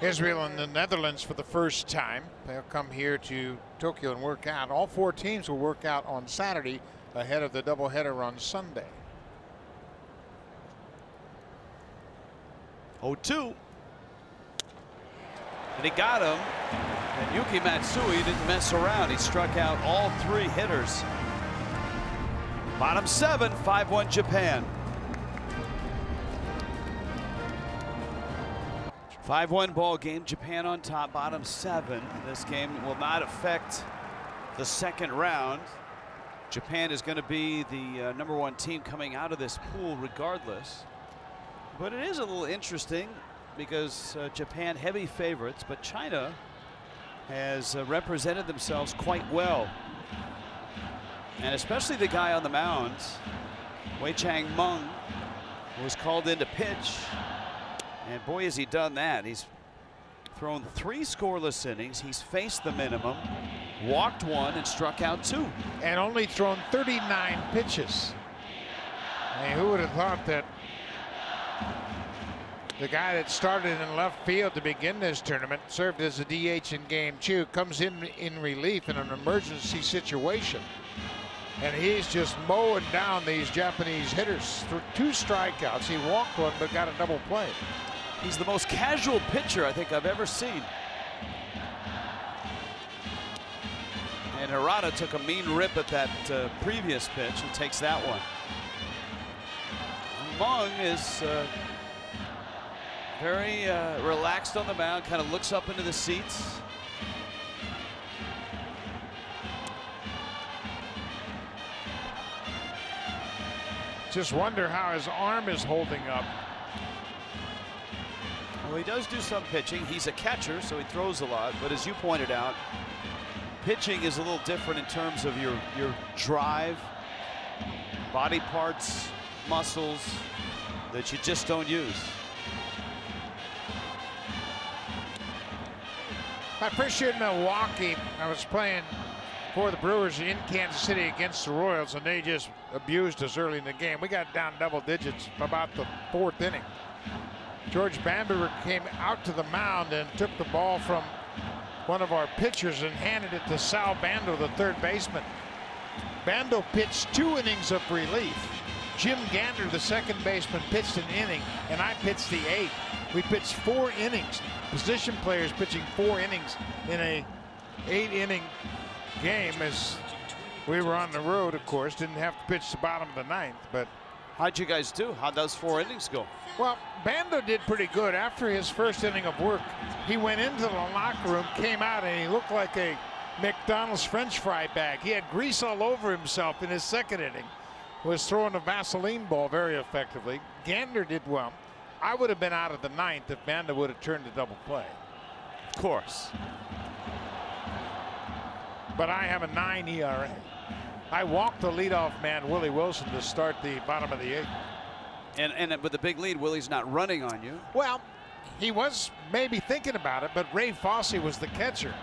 Israel and the Netherlands for the first time. They'll come here to Tokyo and work out. All 4 teams will work out on Saturday ahead of the doubleheader on Sunday. 0-2. And he got him. And Yuki Matsui didn't mess around. He struck out all 3 hitters. Bottom 7, 5-1 Japan. 5-1 ball game. Japan on top, bottom 7. This game will not affect the second round. Japan is going to be the #1 team coming out of this pool regardless. But it is a little interesting because Japan heavy favorites, but China has represented themselves quite well. And especially the guy on the mound, Wei Chang Meng, was called in to pitch. And boy, has he done that. He's thrown 3 scoreless innings. He's faced the minimum, walked 1 and struck out 2. And only thrown 39 pitches. I mean, who would have thought that the guy that started in left field to begin this tournament, served as a DH in game 2, comes in relief in an emergency situation. And he's just mowing down these Japanese hitters. 2 strikeouts. He walked 1 but got a double play. He's the most casual pitcher I think I've ever seen. And Harada took a mean rip at that previous pitch and takes that one. Meng is very relaxed on the mound, kind of looks up into the seats. Just wonder how his arm is holding up. Well, he does do some pitching. He's a catcher, so he throws a lot. But as you pointed out, pitching is a little different in terms of your drive, body parts, muscles that you just don't use. My first year in Milwaukee, I was playing for the Brewers in Kansas City against the Royals, and they just abused us early in the game. We got down double digits about the 4th inning. George Bamber came out to the mound and took the ball from one of our pitchers and handed it to Sal Bando, the 3rd baseman. Bando pitched 2 innings of relief. Jim Gander, the 2nd baseman, pitched an inning, and I pitched the 8th. We pitched 4 innings. Position players pitching 4 innings in a 8-inning game, as we were on the road, of course. Didn't have to pitch the bottom of the 9th, but How'd you guys do? How does 4 innings go? well, Bando did pretty good. After his first inning of work, he went into the locker room, came out, and he looked like a McDonald's French fry bag. He had grease all over himself in his 2nd inning. Was throwing a Vaseline ball very effectively. Gander did well. I would have been out of the 9th if Bando would have turned a double play. Of course. But I have a 9 ERA. I walked the leadoff man, Willie Wilson, to start the bottom of the 8th. And with the big lead, Willie's not running on you. Well, he was maybe thinking about it, but Ray Fosse was the catcher.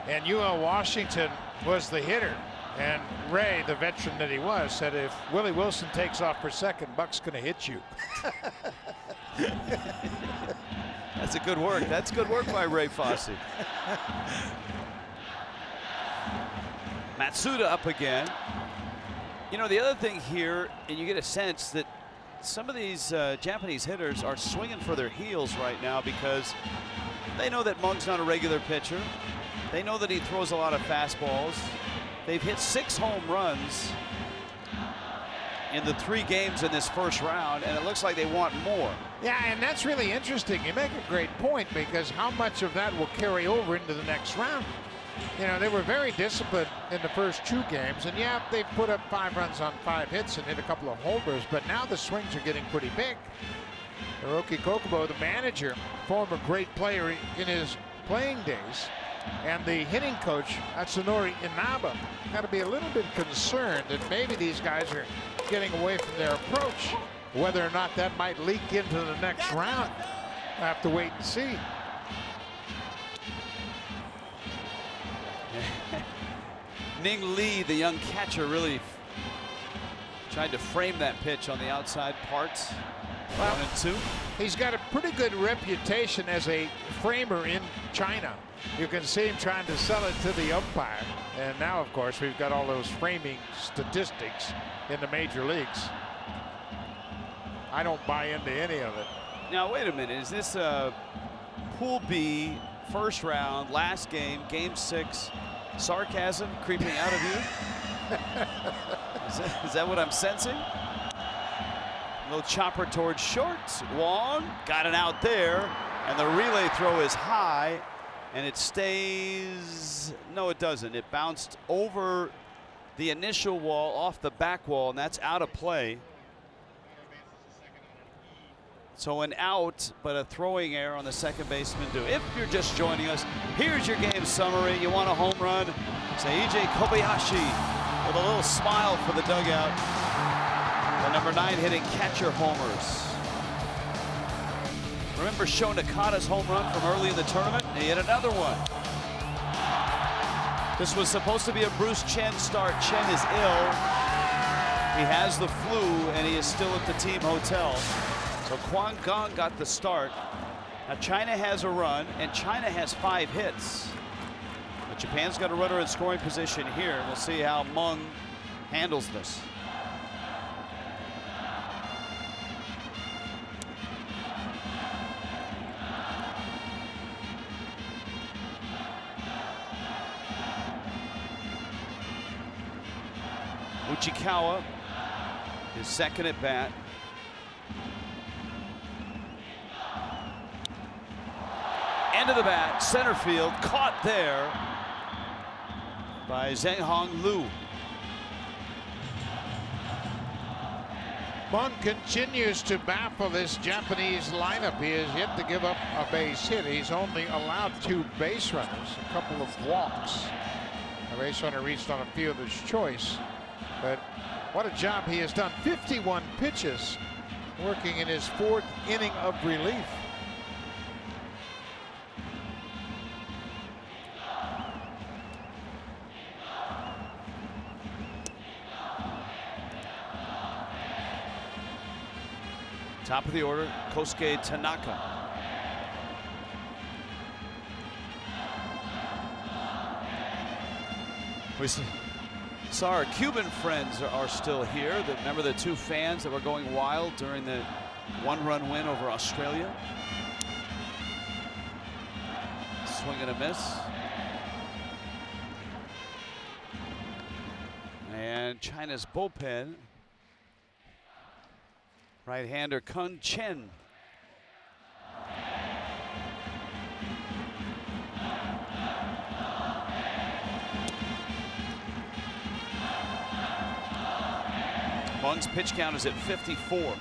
And UL Washington was the hitter. And Ray, the veteran that he was, said if Willie Wilson takes off for second, Buck's going to hit you. That's a good work. That's good work by Ray Fosse. Matsuda up again. You know, the other thing here, and you get a sense that some of these Japanese hitters are swinging for their heels right now because they know that Mung's not a regular pitcher. They know that he throws a lot of fastballs. They've hit 6 home runs in the 3 games in this first round, and it looks like they want more. Yeah, and that's really interesting. You make a great point, because how much of that will carry over into the next round? You know, they were very disciplined in the first 2 games, and yeah, they put up 5 runs on 5 hits and hit a couple of homers, but now the swings are getting pretty big. Hiroki Kokubo, the manager, former great player in his playing days, and the hitting coach, Atsunori Inaba, got to be a little bit concerned that maybe these guys are getting away from their approach. Whether or not that might leak into the next round, we'll have to wait and see. Ning Lee, the young catcher, really tried to frame that pitch on the outside parts. 1 and 2. He's got a pretty good reputation as a framer in China. You can see him trying to sell it to the umpire. And now, of course, we've got all those framing statistics in the major leagues. I don't buy into any of it. Now, wait a minute. Is this Pool B, first round, last game, game 6, sarcasm creeping out of you? Is that what I'm sensing? A little chopper towards short. Wong got it out there, and the relay throw is high, and it stays. No, it doesn't. It bounced over the initial wall, off the back wall, and that's out of play. So an out, but a throwing error on the second baseman due. If you're just joining us, here's your game summary. You want a home run? Seiji Kobayashi with a little smile for the dugout. The number 9 hitting catcher homers. Remember Sho Nakata's home run from early in the tournament? He hit another one. This was supposed to be a Bruce Chen start. Chen is ill. He has the flu, and he is still at the team hotel. So Kwang Gong got the start. Now China has a run, and China has 5 hits. But Japan's got a runner in scoring position here. We'll see how Mung handles this. Uchikawa, his second at bat. End of the bat, center field, caught there by Zheng Hong Lu. Mung continues to baffle this Japanese lineup. He has yet to give up a base hit. He's only allowed 2 base runners, a couple of walks. A base runner reached on a fielder's choice. But what a job he has done. 51 pitches, working in his 4th inning of relief. Top of the order, Kosuke Tanaka. We saw our Cuban friends are still here. Remember the 2 fans that were going wild during the 1-run win over Australia? Swing and a miss. And China's bullpen. Right-hander Kun Chen. Mung's pitch count is at 54.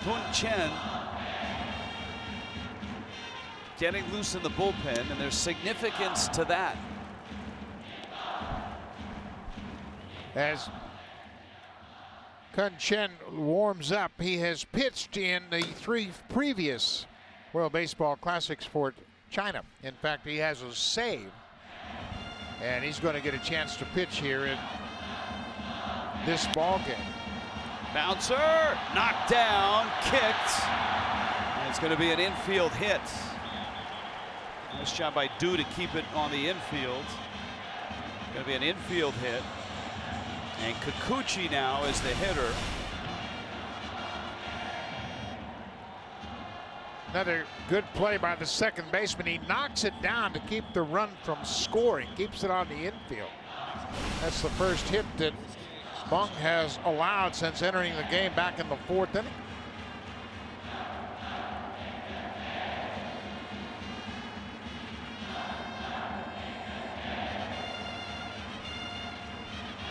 Dun Chen getting loose in the bullpen, and there's significance to that. As Kun Chen warms up, he has pitched in the 3 previous World Baseball Classics for China. In fact, he has a save, and he's going to get a chance to pitch here in this ball game. Bouncer, knocked down, kicked, and it's going to be an infield hit. Nice job by Du to keep it on the infield. Going to be an infield hit. And Kikuchi now is the hitter. Another good play by the second baseman. He knocks it down to keep the run from scoring, keeps it on the infield. That's the first hit that Bung has allowed since entering the game back in the 4th inning.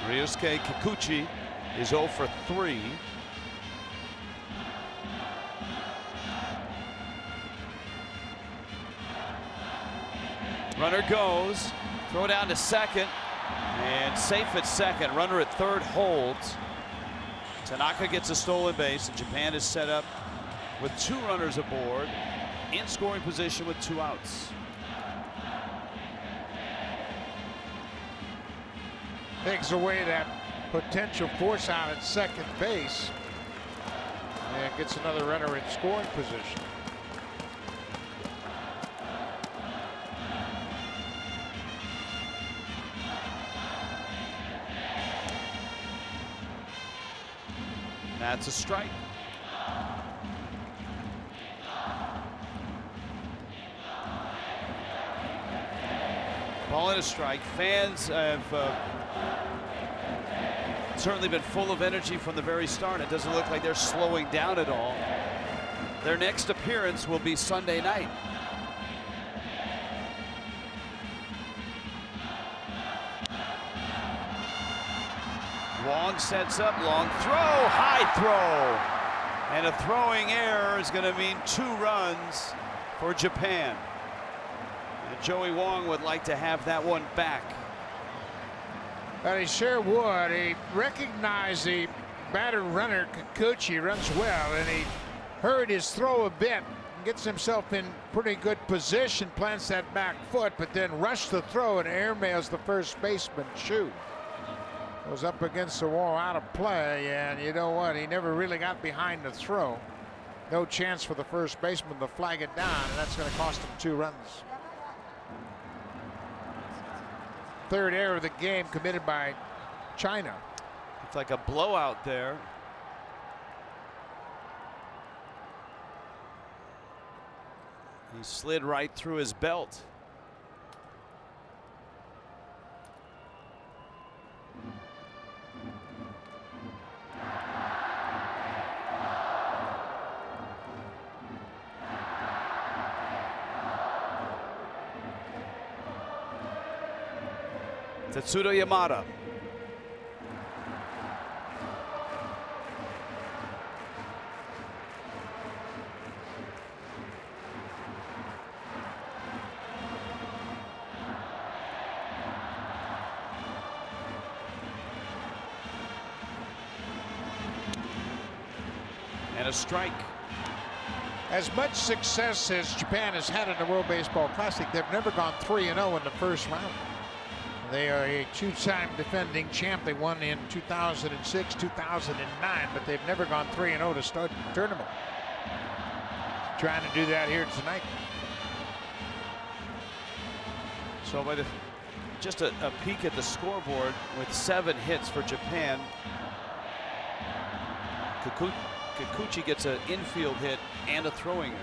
Ryusuke Kikuchi is 0 for 3. Runner goes, throw down to second, and safe at second. Runner at third holds. Tanaka gets a stolen base, and Japan is set up with 2 runners aboard, in scoring position with 2 outs. Takes away that potential force out at second base and gets another runner in scoring position. That's a strike. Ball and a strike. Fans have certainly been full of energy from the very start. It doesn't look like they're slowing down at all. Their next appearance will be Sunday night. Wong sets up, long throw, high throw. And a throwing error is going to mean 2 runs for Japan. And Joey Wong would like to have that one back. But he sure would. He recognized the batter runner, Kikuchi, runs well, and he heard his throw a bit, gets himself in pretty good position, plants that back foot, but then rushed the throw and airmails the first baseman, Chu. Was up against the wall, out of play, and you know what? He never really got behind the throw. No chance for the first baseman to flag it down, and that's going to cost him 2 runs. 3rd error of the game committed by China. It's like a blowout there. He slid right through his belt. Tetsudo Yamada. And a strike. As much success as Japan has had in the World Baseball Classic, they've never gone 3-0 in the first round. They are a 2-time defending champ. They won in 2006, 2009, but they've never gone 3-0 to start the tournament. Trying to do that here tonight. So by just a peek at the scoreboard with 7 hits for Japan. Kikuchi gets an infield hit and a throwing error.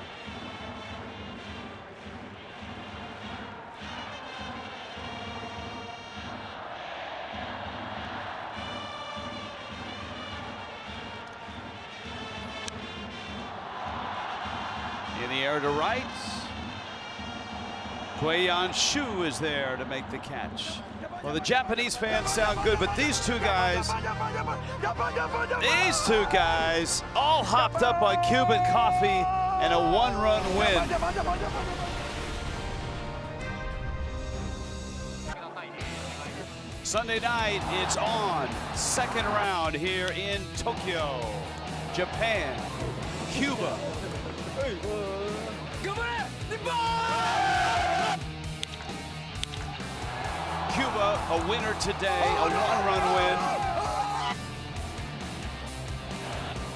In the air to right. Guiyan Shu is there to make the catch. Well, the Japanese fans sound good, but these two guys all hopped up on Cuban coffee and a one-run win. Sunday night, it's on. Second round here in Tokyo. Japan, Cuba. Cuba, a winner today, a one-run win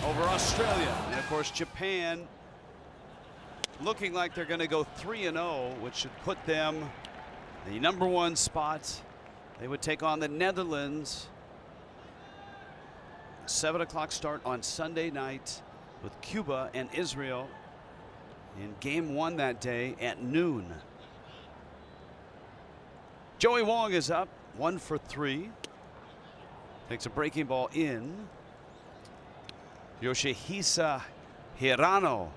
over Australia. And of course, Japan looking like they're going to go 3-0, which should put them the #1 spot. They would take on the Netherlands. 7 o'clock start on Sunday night with Cuba and Israel in game 1 that day at noon. Joey Wong is up, 1 for 3. Takes a breaking ball in. Yoshihisa Hirano.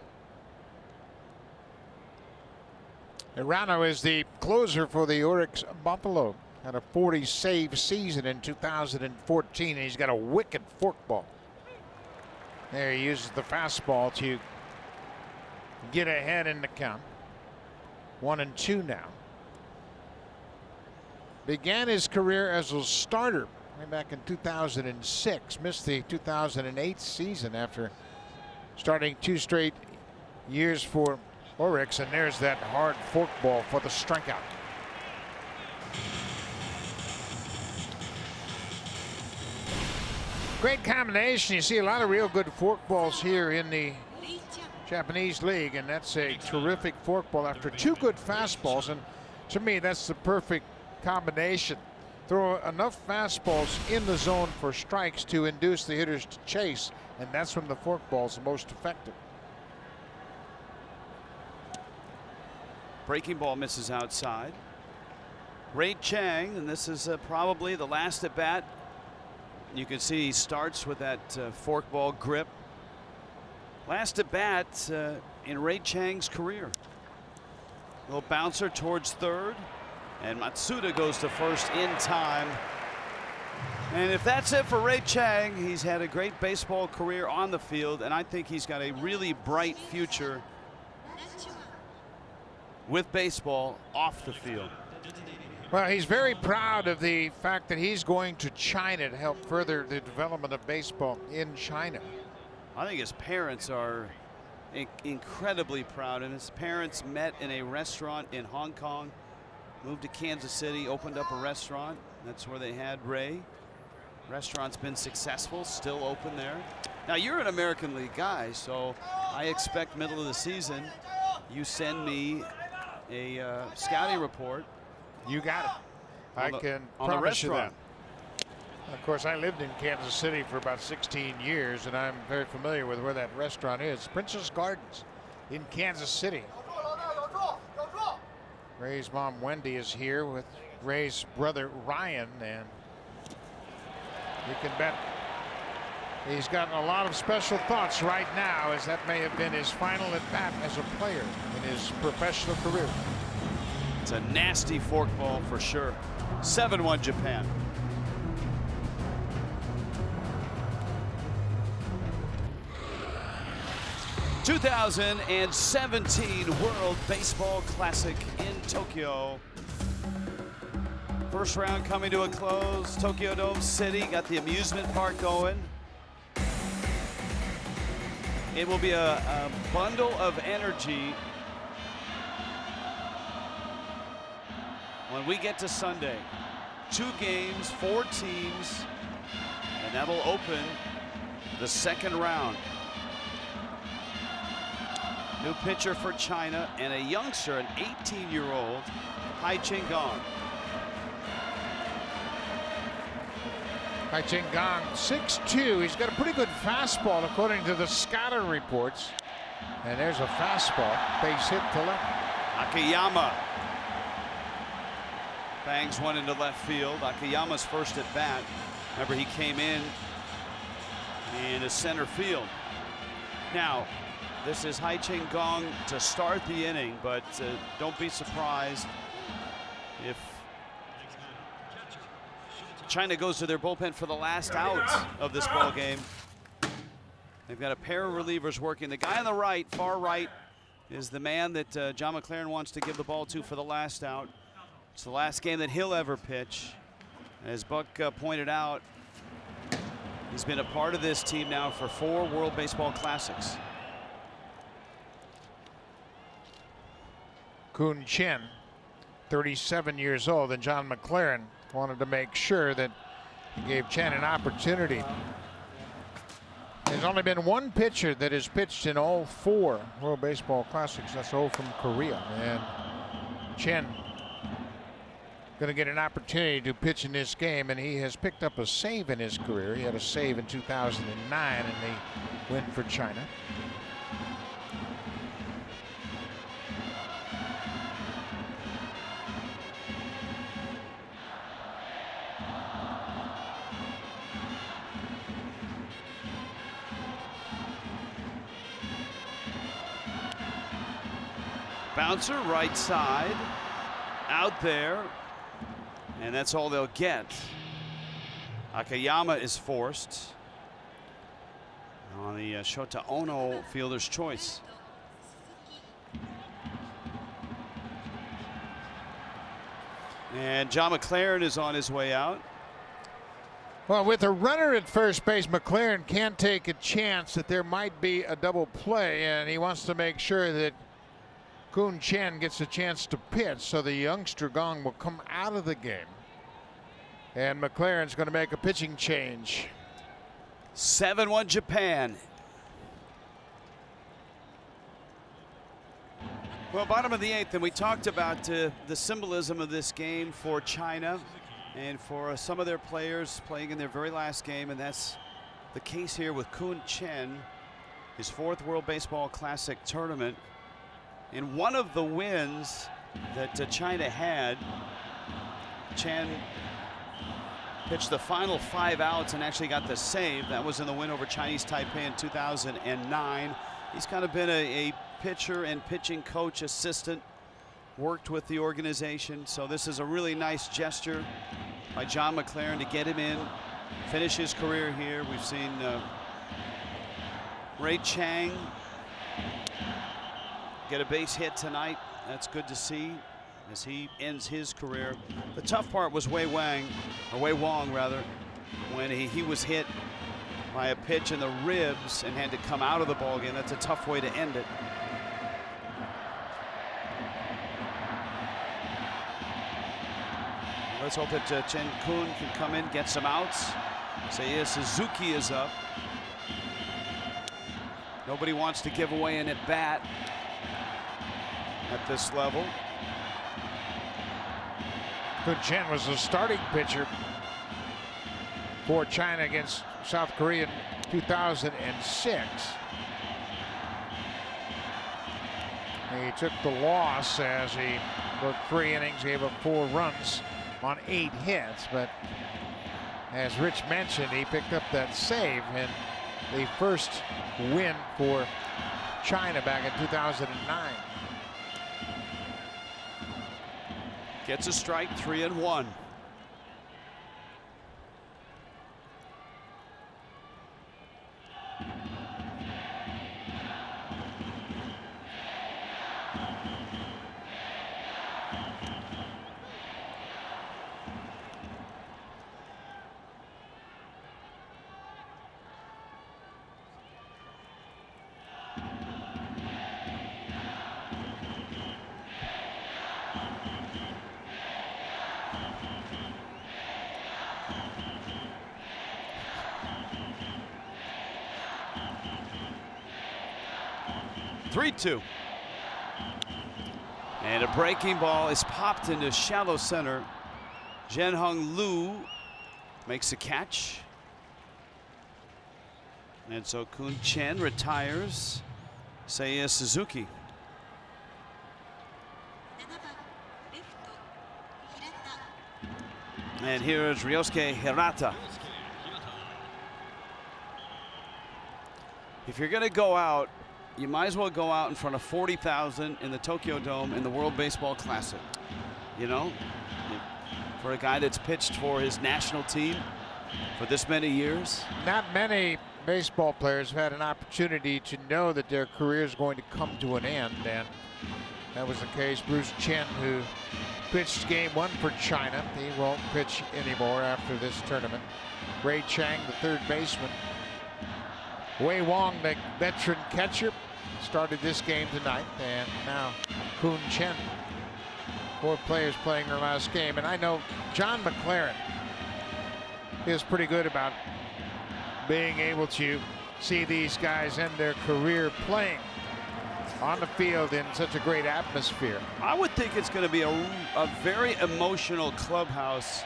Hirano is the closer for the Oryx Buffalo. Had a 40 save season in 2014, and he's got a wicked forkball. There he uses the fastball to get ahead in the count. 1-2 now. Began his career as a starter way back in 2006. Missed the 2008 season after starting 2 straight years for Oryx, and there's that hard forkball for the strikeout. Great combination. You see a lot of real good forkballs here in the Japanese league, and that's a terrific forkball after 2 good fastballs. And to me, that's the perfect combination. Throw enough fastballs in the zone for strikes to induce the hitters to chase, and that's when the forkball is the most effective. Breaking ball misses outside. Ray Chang, and this is probably the last at bat. You can see he starts with that forkball grip. Last at bat in Ray Chang's career. Little bouncer towards third, and Matsuda goes to first in time. And if that's it for Ray Chang, he's had a great baseball career on the field, and I think he's got a really bright future with baseball off the field. Well, he's very proud of the fact that he's going to China to help further the development of baseball in China. I think his parents are incredibly proud, and his parents met in a restaurant in Hong Kong, moved to Kansas City, opened up a restaurant. That's where they had Ray. Restaurant's been successful, still open there. Now, you're an American League guy, so I expect middle of the season you send me a scouting report. You got it. I can promise you that. Of course, I lived in Kansas City for about 16 years, and I'm very familiar with where that restaurant is. Princess Gardens in Kansas City. Ray's mom, Wendy, is here with Ray's brother, Ryan, and you can bet he's got a lot of special thoughts right now, as that may have been his final at bat as a player in his professional career. It's a nasty forkball for sure. 7-1 Japan. '17 World Baseball Classic in Tokyo. First round coming to a close. Tokyo Dome City got the amusement park going. It will be a bundle of energy when we get to Sunday. 2 games, 4 teams, and that'll open the second round. New pitcher for China and a youngster, an 18-year-old, Haicheng Gong. Haicheng Gong, 6'2". He's got a pretty good fastball according to the scouting reports. And there's a fastball, base hit to left. Akiyama bangs one into left field. Akiyama's first at bat. Remember, he came in the center field. Now, this is Haicheng Gong to start the inning, but don't be surprised if China goes to their bullpen for the last out of this ball game. They've got a pair of relievers working. The guy on the right, far right, is the man that John McLaren wants to give the ball to for the last out. It's the last game that he'll ever pitch. As Buck pointed out, he's been a part of this team now for 4 World Baseball Classics. Kun Chen, 37 years old, and John McLaren wanted to make sure that he gave Chen an opportunity. There's only been one pitcher that has pitched in all 4 World Baseball Classics. That's all from Korea. And Chen going to get an opportunity to pitch in this game, and he has picked up a save in his career. He had a save in 2009 in the win for China. Bouncer right side, out there, and that's all they'll get. Akiyama is forced on the Shota Ono fielder's choice. And John McLaren is on his way out. Well, with a runner at first base, McLaren can't take a chance that there might be a double play, and he wants to make sure that Kun Chen gets a chance to pitch, so the youngster Gong will come out of the game. And McLaren's going to make a pitching change. 7-1 Japan. Well, bottom of the 8th, and we talked about the symbolism of this game for China and for some of their players playing in their very last game, and that's the case here with Kun Chen, his 4th World Baseball Classic tournament. In one of the wins that China had, Chen pitched the final 5 outs and actually got the save. That was in the win over Chinese Taipei in 2009. He's kind of been a pitcher and pitching coach assistant, worked with the organization. So this is a really nice gesture by John McLaren to get him in, finish his career here. We've seen Ray Chang get a base hit tonight. That's good to see as he ends his career. The tough part was Wei Wong rather, when he was hit by a pitch in the ribs and had to come out of the ball game. That's a tough way to end it. Let's hope that Chen Kun can come in, get some outs. Seiya Suzuki is up. Nobody wants to give away an at-bat at this level. Kun Chen was the starting pitcher for China against South Korea in 2006. He took the loss as he worked 3 innings, gave up 4 runs on 8 hits, but as Rich mentioned, he picked up that save in the first win for China back in 2009. Gets a strike, 3-1. Three-two. And a breaking ball is popped into shallow center. Zhenhong Liu makes a catch. And so Kun Chen retires Seiya Suzuki. And here is Ryosuke Hirata. If you're going to go out, you might as well go out in front of 40,000 in the Tokyo Dome in the World Baseball Classic. You know, for a guy that's pitched for his national team for this many years. Not many baseball players have had an opportunity to know that their career is going to come to an end, and that was the case. Bruce Chen, who pitched game 1 for China, he won't pitch anymore after this tournament. Ray Chang, the third baseman. Wei Wong, the veteran catcher, started this game tonight, and now Kun Chen. 4 players playing their last game, and I know John McLaren is pretty good about being able to see these guys end their career playing on the field in such a great atmosphere. I would think it's going to be a very emotional clubhouse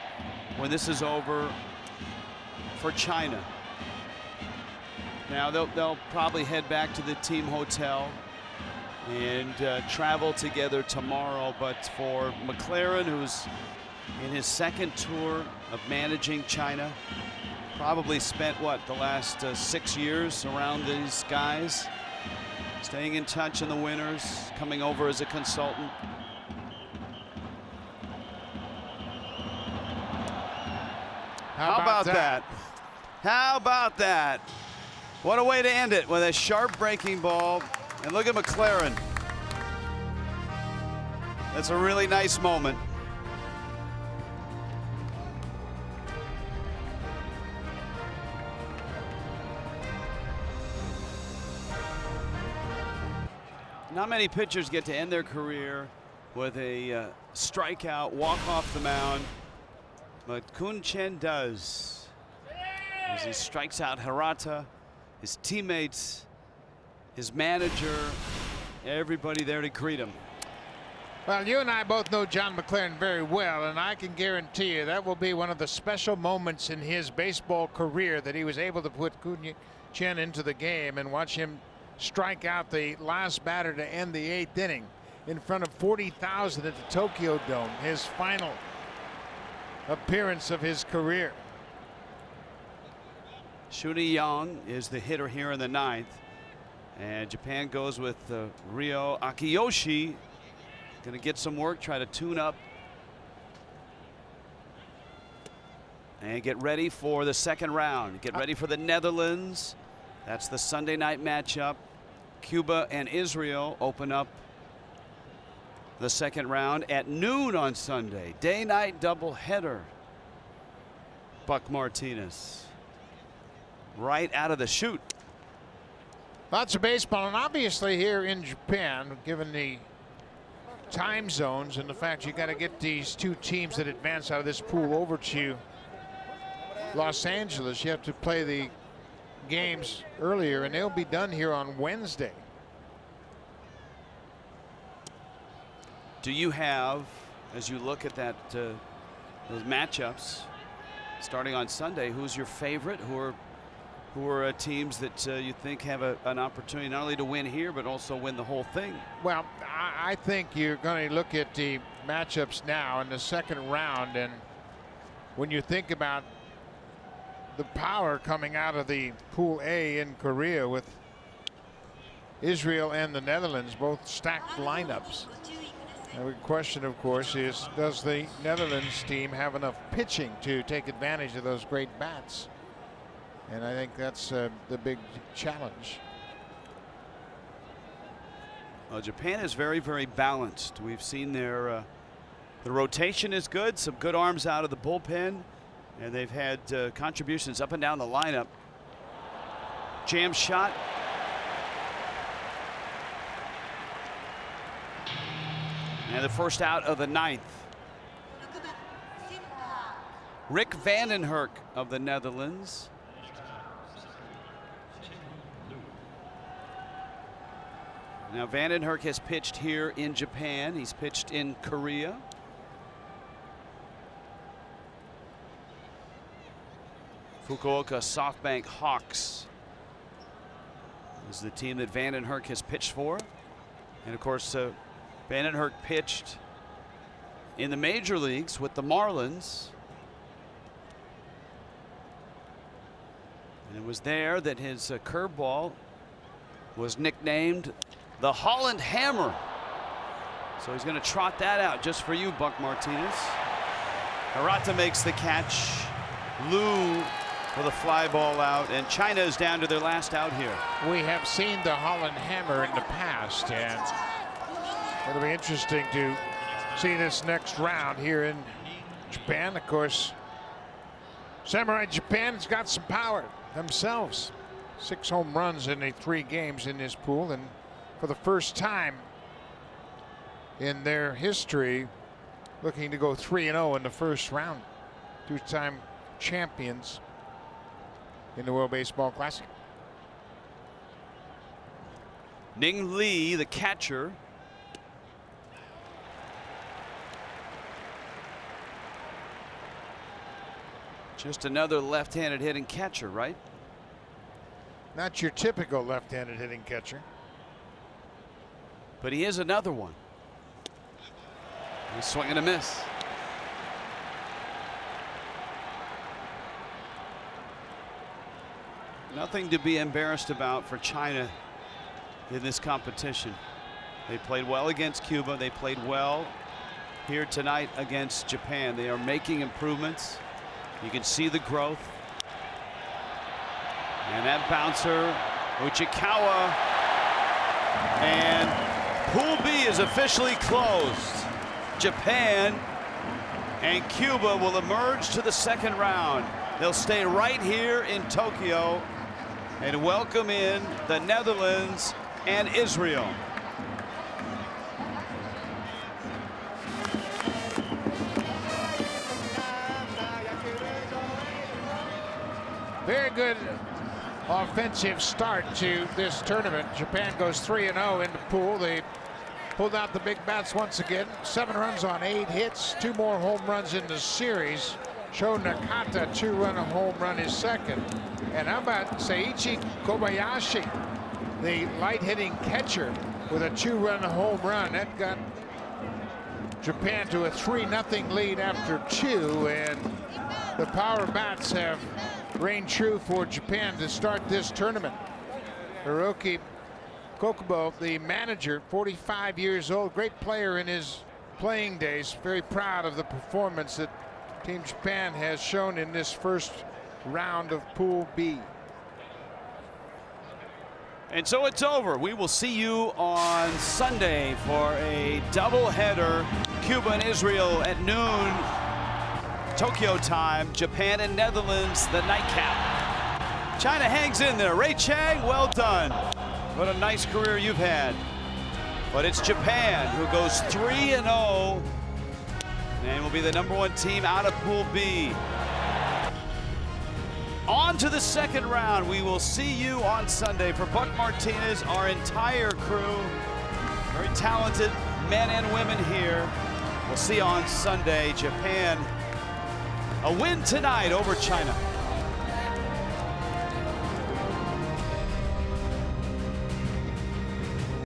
when this is over for China. Now they'll probably head back to the team hotel and travel together tomorrow, but for McLaren, who's in his second tour of managing China, probably spent what, the last 6 years around these guys, staying in touch in the winters, coming over as a consultant. How about that? How about that? What a way to end it, with a sharp breaking ball. And look at McLaren. That's a really nice moment. Not many pitchers get to end their career with a strikeout, walk off the mound, but Kun Chen does, as he strikes out Hirata, his teammates, his manager, everybody there to greet him. Well, you and I both know John McLaren very well, and I can guarantee you that will be one of the special moments in his baseball career, that he was able to put Kun Chen into the game and watch him strike out the last batter to end the 8th inning in front of 40,000 at the Tokyo Dome, his final appearance of his career. Shuni Yang is the hitter here in the 9th, and Japan goes with Ryo Akiyoshi. Going to get some work, try to tune up and get ready for the second round. Get ready for the Netherlands. That's the Sunday night matchup. Cuba and Israel open up the second round at noon on Sunday. Day-night doubleheader. Buck Martinez right out of the chute. Lots of baseball, and obviously here in Japan, given the time zones and the fact you got to get these 2 teams that advance out of this pool over to Los Angeles, you have to play the games earlier, and they'll be done here on Wednesday. Do you have, as you look at that those matchups starting on Sunday, who's your favorite? Who are teams that you think have an opportunity not only to win here but also win the whole thing? Well, I think you're going to look at the matchups now in the second round, and when you think about the power coming out of the Pool A in Korea with Israel and the Netherlands, both stacked lineups. The question, of course, is does the Netherlands team have enough pitching to take advantage of those great bats? And I think that's the big challenge. Well, Japan is very, very balanced. We've seen their the rotation is good, some good arms out of the bullpen, and they've had contributions up and down the lineup. Jam shot. And the first out of the 9th. Rick Vandenherk of the Netherlands. Now Vandenherk has pitched here in Japan. He's pitched in Korea. Fukuoka SoftBank Hawks is the team that Vandenherk has pitched for. And of course, Vandenherk pitched in the major leagues with the Marlins. And it was there that his curveball was nicknamed the Holland Hammer. So he's going to trot that out just for you, Buck Martinez. Hirata makes the catch. Liu with a fly ball out, and China is down to their last out here. We have seen the Holland Hammer in the past, and it'll be interesting to see this next round here in Japan. Of course, Samurai Japan's got some power themselves. 6 home runs in the 3 games in this pool, and for the first time in their history, looking to go 3-0 in the first round. 2-time champions in the World Baseball Classic. Ning Lee, the catcher. Just another left-handed hitting catcher, right? Not your typical left-handed hitting catcher. But he is another one. He's swinging a miss. Nothing to be embarrassed about for China in this competition. They played well against Cuba. They played well here tonight against Japan. They are making improvements. You can see the growth. And that bouncer, Uchikawa, and Pool B is officially closed. Japan and Cuba will emerge to the second round. They'll stay right here in Tokyo and welcome in the Netherlands and Israel. Very good offensive start to this tournament. Japan goes 3-0 in the pool. They pulled out the big bats once again. 7 runs on 8 hits, 2 more home runs in the series. Sho Nakata, 2-run home run, his second. And how about Seiichi Kobayashi, the light hitting catcher, with a 2-run home run. That got Japan to a 3-0 lead after 2, and the power bats have reigned true for Japan to start this tournament. Hiroki Kokubo, the manager, 45 years old, great player in his playing days. Very proud of the performance that Team Japan has shown in this first round of Pool B. And so it's over. We will see you on Sunday for a doubleheader. Cuba and Israel at noon Tokyo time. Japan and Netherlands, the nightcap. China hangs in there. Ray Chang, well done. What a nice career you've had. But it's Japan who goes 3-0 and will be the #1 team out of Pool B. On to the second round. We will see you on Sunday. For Buck Martinez, our entire crew, very talented men and women here. We'll see you on Sunday. Japan, a win tonight over China.